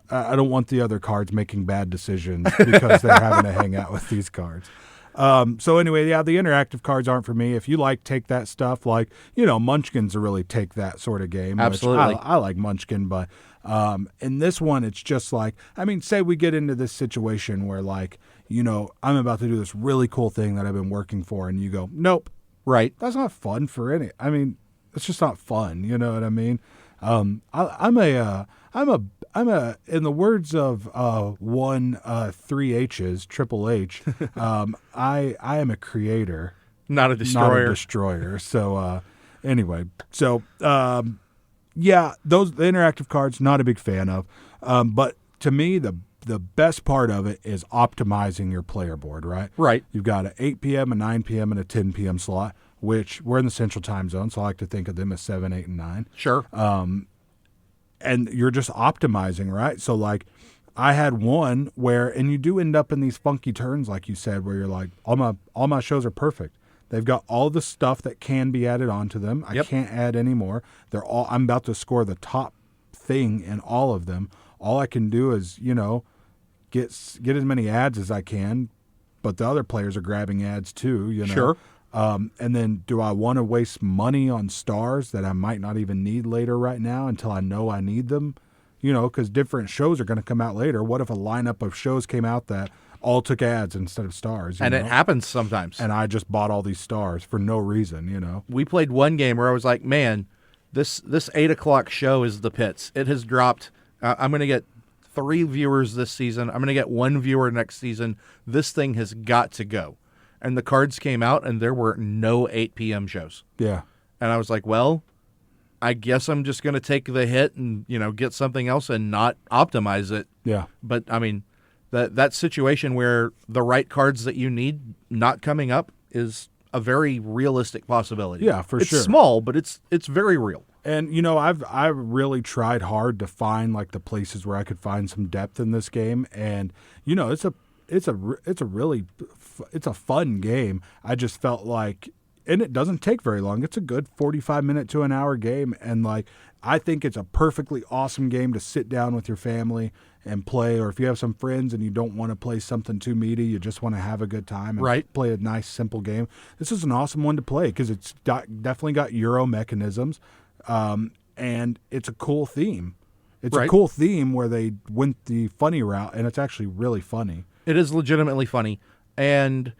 I don't want the other cards making bad decisions because they're having to hang out with these cards. So anyway, yeah, the interactive cards aren't for me. If you like take that stuff, like, you know, Munchkin's a really take that sort of game. Absolutely. I like Munchkin, but in this one, it's just like, I mean, say we get into this situation where, like, you know, I'm about to do this really cool thing that I've been working for, and you go, nope. Right. That's not fun for any. I mean, it's just not fun. You know what I mean? I'm a, in the words of one 3 H's, Triple H, I am a creator, Not a destroyer. not a destroyer. So anyway, so yeah, the interactive cards, not a big fan of. But to me, the best part of it is optimizing your player board, right? Right. You've got an 8 p.m., a 9 p.m., and a 10 p.m. slot. which we're in the Central Time Zone, so I like to think of them as 7, 8, and 9. Sure. And you're just optimizing, right? So like I had one where, and you do end up in these funky turns, like you said, where you're like, all my shows are perfect. They've got all the stuff that can be added onto them. I can't add any more. I'm about to score the top thing in all of them. All I can do is, get as many ads as I can, but the other players are grabbing ads too, Sure. And then do I want to waste money on stars that I might not even need later right now until I know I need them? Because different shows are going to come out later. What if a lineup of shows came out that all took ads instead of stars? And it happens sometimes. And I just bought all these stars for no reason, We played one game where I was like, man, this 8 o'clock show is the pits. It has dropped. I'm going to get 3 viewers this season. I'm going to get 1 viewer next season. This thing has got to go. And the cards came out, and there were no 8 p.m. shows. Yeah. And I was like, well, I guess I'm just going to take the hit and, get something else and not optimize it. Yeah. But, I mean, that situation where the right cards that you need not coming up is a very realistic possibility. Yeah, for sure. It's small, but it's very real. And I really tried hard to find like the places where I could find some depth in this game, and it's a fun game. I just felt like, and it doesn't take very long. It's a good 45-minute to an hour game, and like I think it's a perfectly awesome game to sit down with your family and play, or if you have some friends and you don't want to play something too meaty, you just want to have a good time and play a nice simple game. This is an awesome one to play because it's definitely got Euro mechanisms. And it's a cool theme. It's a cool theme where they went the funny route, and it's actually really funny. It is legitimately funny, and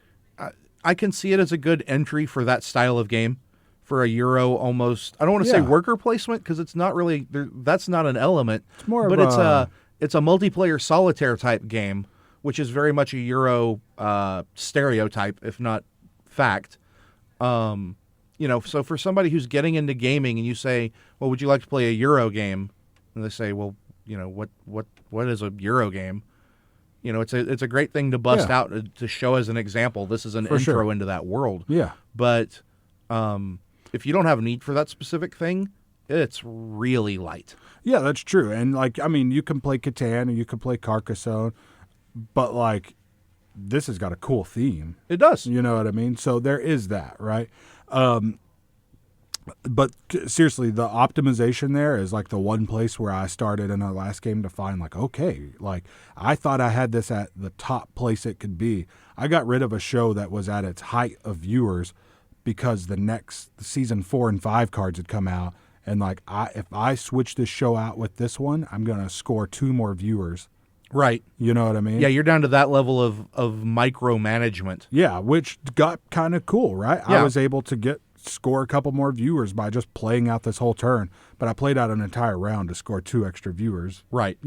I can see it as a good entry for that style of game, for a Euro almost. I don't want to say worker placement because it's not really. That's not an element. It's more, but of it's a multiplayer solitaire type game, which is very much a Euro stereotype, if not fact. So for somebody who's getting into gaming and you say, well, would you like to play a Euro game? And they say, well, what is a Euro game? It's a great thing to bust out to show as an example. This is an intro into that world. Yeah. But if you don't have a need for that specific thing, it's really light. Yeah, that's true. And you can play Catan or you can play Carcassonne, but like this has got a cool theme. It does. You know what I mean? So there is that, right? But seriously, the optimization there is like the one place where I started in the last game to find like, okay, like I thought I had this at the top place it could be. I got rid of a show that was at its height of viewers because the season 4 and 5 cards had come out. And like, if I switch this show out with this one, I'm going to score 2 more viewers. Right. You know what I mean? Yeah, you're down to that level of micromanagement. Yeah, which got kind of cool, right? Yeah. I was able to score a couple more viewers by just playing out this whole turn, but I played out an entire round to score 2 extra viewers. Right.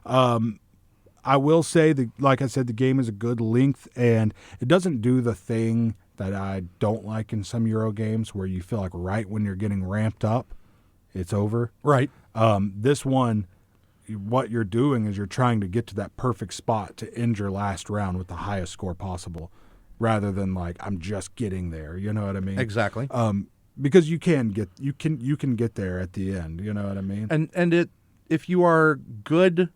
I will say that, like I said, the game is a good length, and it doesn't do the thing that I don't like in some Euro games where you feel like right when you're getting ramped up, it's over. Right. This one, what you're doing is you're trying to get to that perfect spot to end your last round with the highest score possible, rather than like I'm just getting there. You know what I mean? Exactly. Because you can get there at the end. You know what I mean? And if you are good,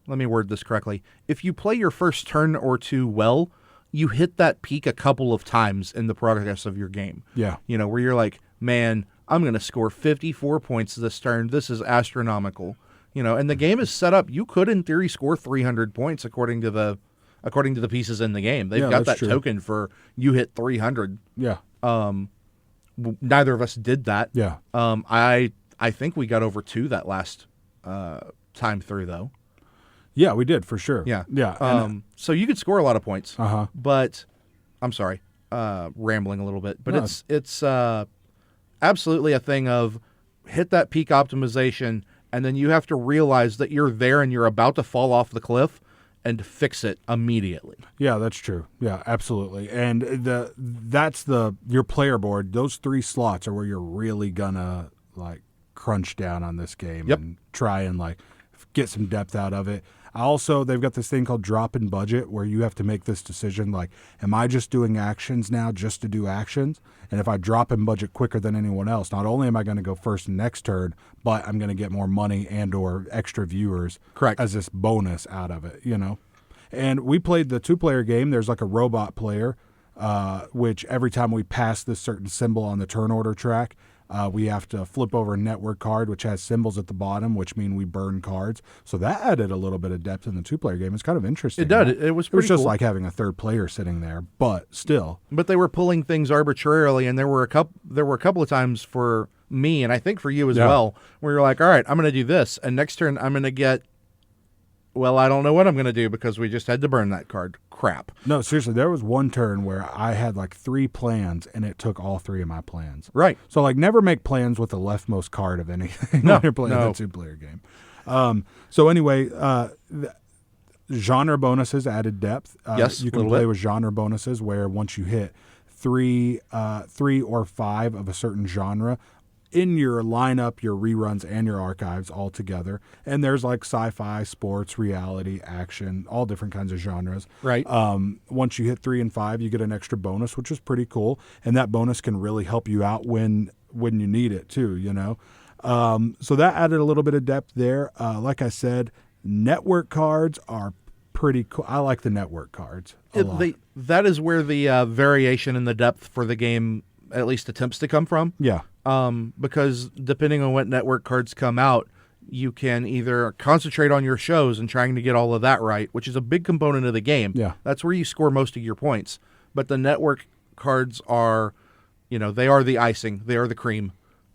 let me word this correctly. If you play your first turn or 2 well, you hit that peak a couple of times in the progress of your game. Yeah. Where you're like, man, I'm going to score 54 points this turn. This is astronomical. And the game is set up. You could, in theory, score 300 points according to the pieces in the game. They've got that token for you hit 300. Yeah. Neither of us did that. Yeah. I think we got over 2 that last time through, though. Yeah, we did for sure. Yeah. Yeah. So you could score a lot of points. Uh-huh. But I'm sorry, rambling a little bit. But it's absolutely a thing of hit that peak optimization, and then you have to realize that you're there and you're about to fall off the cliff and fix it immediately. Yeah, that's true. Yeah, absolutely. And that's your player board. Those 3 slots are where you're really gonna like crunch down on this game and try and like get some depth out of it. They've got this thing called drop in budget where you have to make this decision like, am I just doing actions now just to do actions? And if I drop in budget quicker than anyone else, not only am I going to go first next turn, but I'm going to get more money and or extra viewers as this bonus out of it, And we played the 2-player game. There's like a robot player, which every time we pass this certain symbol on the turn order track, we have to flip over a network card, which has symbols at the bottom, which mean we burn cards. So that added a little bit of depth in the 2-player game. It's kind of interesting. It did. It was pretty just cool. like having a third player sitting there, but still. But they were pulling things arbitrarily, and there were a couple of times for me, and I think for you as well, where you're like, all right, I'm going to do this, and next turn I'm going to get, well, I don't know what I'm going to do because we just had to burn that card. Crap. No, seriously, there was one turn where I had like 3 plans, and it took all 3 of my plans. Right. So, like, never make plans with the leftmost card of anything when you're playing a 2-player game. So, anyway, genre bonuses added depth. Yes, you can play with genre bonuses where once you hit 3 or 5 of a certain genre, in your lineup, your reruns, and your archives all together. And there's like sci-fi, sports, reality, action, all different kinds of genres. Right. Once you hit 3 and 5, you get an extra bonus, which is pretty cool. And that bonus can really help you out when you need it too, So that added a little bit of depth there. Like I said, network cards are pretty cool. I like the network cards a lot. That is where the variation in the depth for the game at least attempts to come from. Yeah. Because depending on what network cards come out, you can either concentrate on your shows and trying to get all of that right, which is a big component of the game. Yeah. That's where you score most of your points. But the network cards are, they are the icing. They are the cream.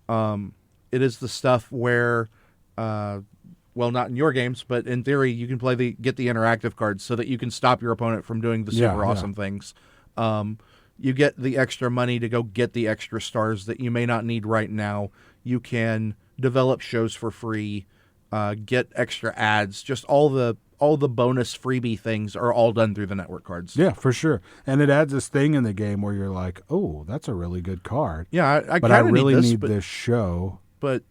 It is the stuff where, well, not in your games, but in theory, you can get the interactive cards so that you can stop your opponent from doing the super awesome things. You get the extra money to go get the extra stars that you may not need right now. You can develop shows for free, get extra ads. Just all the bonus freebie things are all done through the network cards. Yeah, for sure. And it adds this thing in the game where you're like, oh, that's a really good card. Yeah, I but I kind of really need this show. But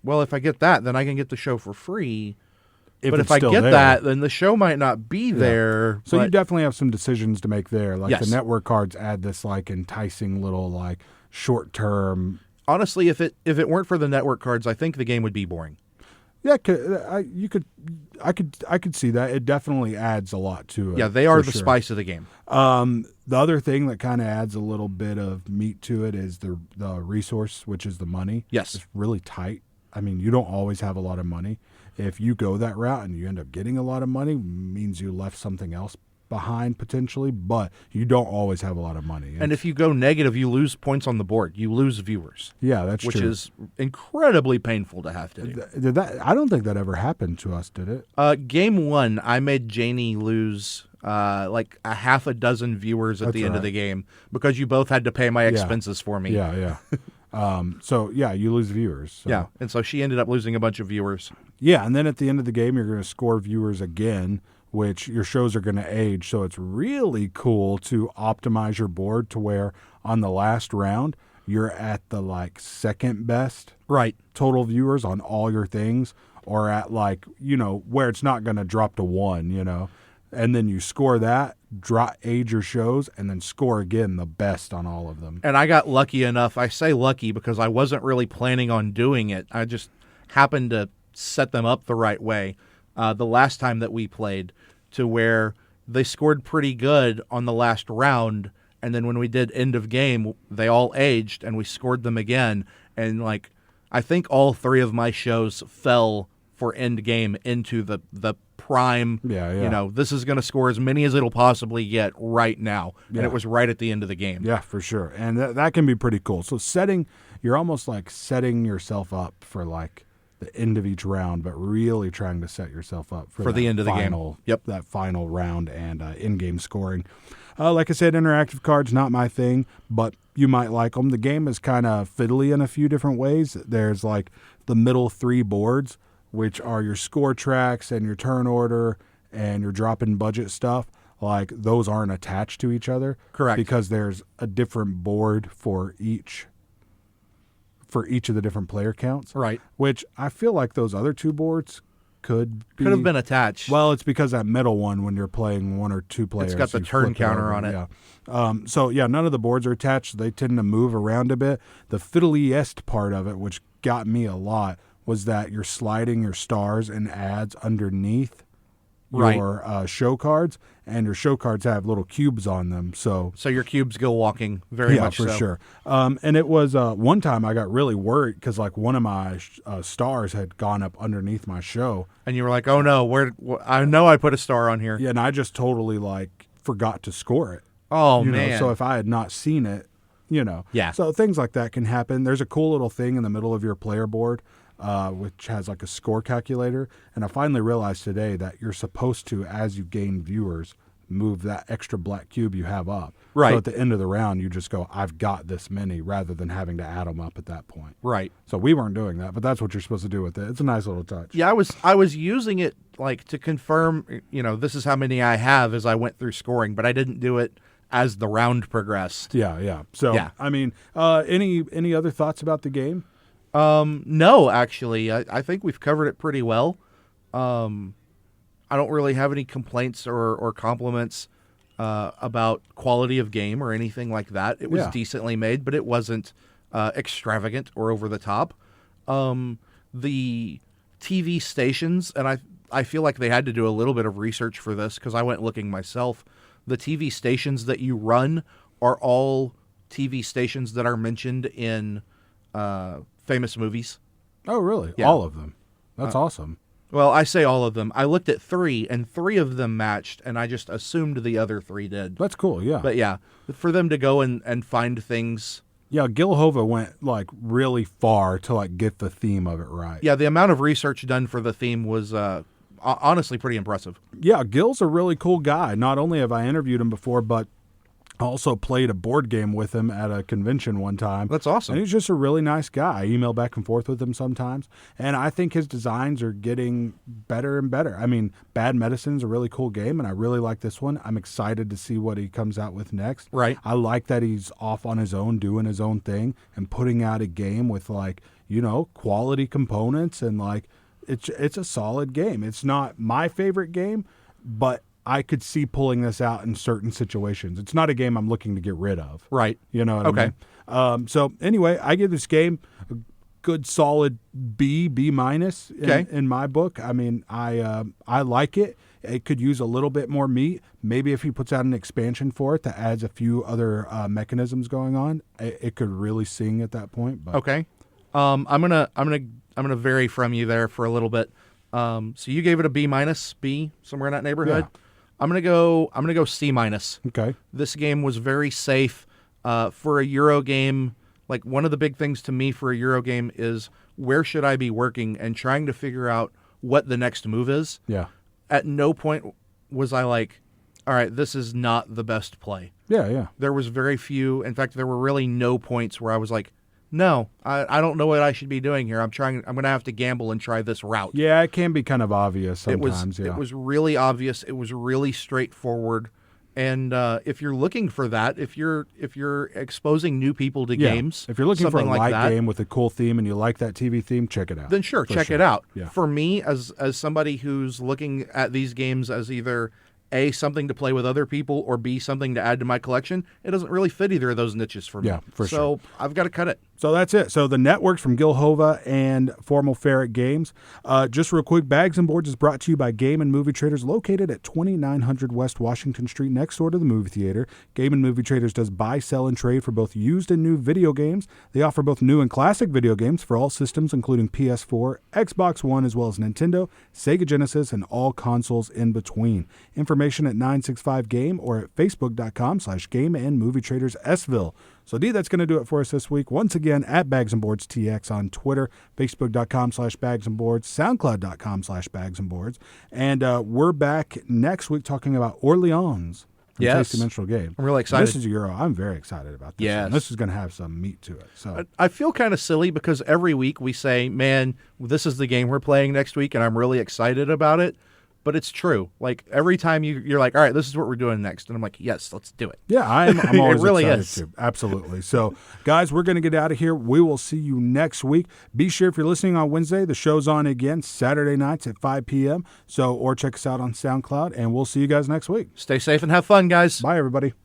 well, if I get that, then I can get the show for free. But if I get that, then the show might not be there. So you definitely have some decisions to make there. Like the network cards add this like enticing little like short term. Honestly, if it weren't for the network cards, I think the game would be boring. Yeah, I could see that. It definitely adds a lot to it. Yeah, they are the spice of the game. The other thing that kind of adds a little bit of meat to it is the resource, which is the money. Yes. It's really tight. I mean, you don't always have a lot of money. If you go that route and you end up getting a lot of money, means you left something else behind potentially, but you don't always have a lot of money. And if you go negative, you lose points on the board. You lose viewers. Yeah, that's true. Which is incredibly painful to have to do. Did that? I don't think that ever happened to us, did it? Game 1, I made Janie lose like a half a dozen viewers at the end of the game because you both had to pay my expenses for me. Yeah. So you lose viewers. So. Yeah, and so she ended up losing a bunch of viewers. Yeah, and then at the end of the game, you're going to score viewers again, which your shows are going to age. So it's really cool to optimize your board to where on the last round, you're at the like second best total viewers on all your things, or at like, where it's not going to drop to 1, and then you score that, age your shows, and then score again the best on all of them. And I got lucky enough. I say lucky because I wasn't really planning on doing it. I just happened to set them up the right way the last time that we played to where they scored pretty good on the last round, and then when we did end of game, they all aged, and we scored them again. And like, I think all 3 of my shows fell for end game into the prime. This is going to score as many as it'll possibly get right now, and it was right at the end of the game. Yeah, for sure, and that can be pretty cool. So you're almost like setting yourself up for like the end of each round, but really trying to set yourself up for the end of the game. Yep, that final round and in-game scoring. Like I said, interactive cards, not my thing, but you might like them. The game is kind of fiddly in a few different ways. There's like the middle 3 boards, which are your score tracks and your turn order and your drop-in budget stuff. Like those aren't attached to each other. Correct. Because there's a different board for each of the different player counts. Right. Which I feel like those other 2 boards could have been attached. Well, it's because that middle one, when you're playing 1 or 2 players, it's got the you turn flip counter over, on it. Yeah. So yeah, none of the boards are attached. They tend to move around a bit. The fiddliest part of it, which got me a lot, was that you're sliding your stars and ads underneath your show cards, and your show cards have little cubes on them. So your cubes go walking very much. Yeah, for sure. And it was one time I got really worried because like one of my stars had gone up underneath my show, and you were like, "Oh no, I know I put a star on here." Yeah, and I just totally like forgot to score it. Oh you man! know, so if I had not seen it, yeah. So things like that can happen. There's a cool little thing in the middle of your player board, which has like a score calculator. And I finally realized today that you're supposed to, as you gain viewers, move that extra black cube you have up. Right. So at the end of the round, you just go, I've got this many, rather than having to add them up at that point. Right. So we weren't doing that, but that's what you're supposed to do with it. It's a nice little touch. Yeah, I was using it like to confirm, this is how many I have as I went through scoring, but I didn't do it as the round progressed. Yeah. So, yeah. I mean, any other thoughts about the game? No, actually. I think we've covered it pretty well. I don't really have any complaints or compliments about quality of game or anything like that. It was decently made, but it wasn't extravagant or over the top. The TV stations, and I feel like they had to do a little bit of research for this because I went looking myself. The TV stations that you run are all TV stations that are mentioned in famous movies. Oh, really? Yeah. All of them? That's awesome. Well, I say all of them. I looked at 3, and 3 of them matched, and I just assumed the other 3 did. That's cool, yeah. But yeah, for them to go and find things. Yeah, Gil Hova went like really far to like get the theme of it right. Yeah, the amount of research done for the theme was honestly pretty impressive. Yeah, Gil's a really cool guy. Not only have I interviewed him before, but I also played a board game with him at a convention one time. That's awesome. And he's just a really nice guy. I email back and forth with him sometimes. And I think his designs are getting better and better. I mean, Bad Medicine's a really cool game, and I really like this one. I'm excited to see what he comes out with next. Right. I like that he's off on his own, doing his own thing, and putting out a game with, like, quality components. And, like, it's a solid game. It's not my favorite game, but I could see pulling this out in certain situations. It's not a game I'm looking to get rid of. Right. You know what I mean? So anyway, I give this game a good solid B minus in my book. I mean, I like it. It could use a little bit more meat. Maybe if he puts out an expansion for it that adds a few other mechanisms going on, it could really sing at that point. But. Okay. I'm gonna vary from you there for a little bit. So you gave it a B minus, B, somewhere in that neighborhood. Yeah. I'm gonna go C minus. Okay. This game was very safe for a Euro game. Like, one of the big things to me for a Euro game is where should I be working and trying to figure out what the next move is. Yeah. At no point was I like, all right, this is not the best play. Yeah. There was very few. In fact, there were really no points where I was like, no, I don't know what I should be doing here. I'm going to have to gamble and try this route. Yeah, it can be kind of obvious sometimes. It was really obvious. It was really straightforward. And if you're looking for that, if you're exposing new people to games, if you're looking for a like light game with a cool theme and you like that TV theme, check it out. Then check it out. Yeah. For me, as somebody who's looking at these games as either A, something to play with other people, or B, something to add to my collection, it doesn't really fit either of those niches for me. Yeah, for sure. So I've got to cut it. So that's it. So the networks from Gil Hova and Formal Ferret Games. Just real quick, Bags and Boards is brought to you by Game and Movie Traders, located at 2900 West Washington Street, next door to the movie theater. Game and Movie Traders does buy, sell, and trade for both used and new video games. They offer both new and classic video games for all systems, including PS4, Xbox One, as well as Nintendo, Sega Genesis, and all consoles in between. Information at 965game or at facebook.com/Game and Movie Traders Sville. So, D, that's going to do it for us this week. Once again, at bagsandboardstx on Twitter, facebook.com/bagsandboards, soundcloud.com/bagsandboards. And we're back next week talking about Orleans, the Tasty Minstrel game. I'm really excited. This is Euro. I'm very excited about this. Yes. One. This is going to have some meat to it. So I feel kind of silly because every week we say, man, this is the game we're playing next week, and I'm really excited about it. but it's true. Like every time you're like, all right, this is what we're doing next, and I'm like, yes, let's do it. Yeah, I'm always It really excited is. too. Absolutely. So, guys, we're going to get out of here. We will see you next week. Be sure if you're listening on Wednesday, the show's on again Saturday nights at 5 p.m. So, or check us out on SoundCloud, and we'll see you guys next week. Stay safe and have fun, guys. Bye, everybody.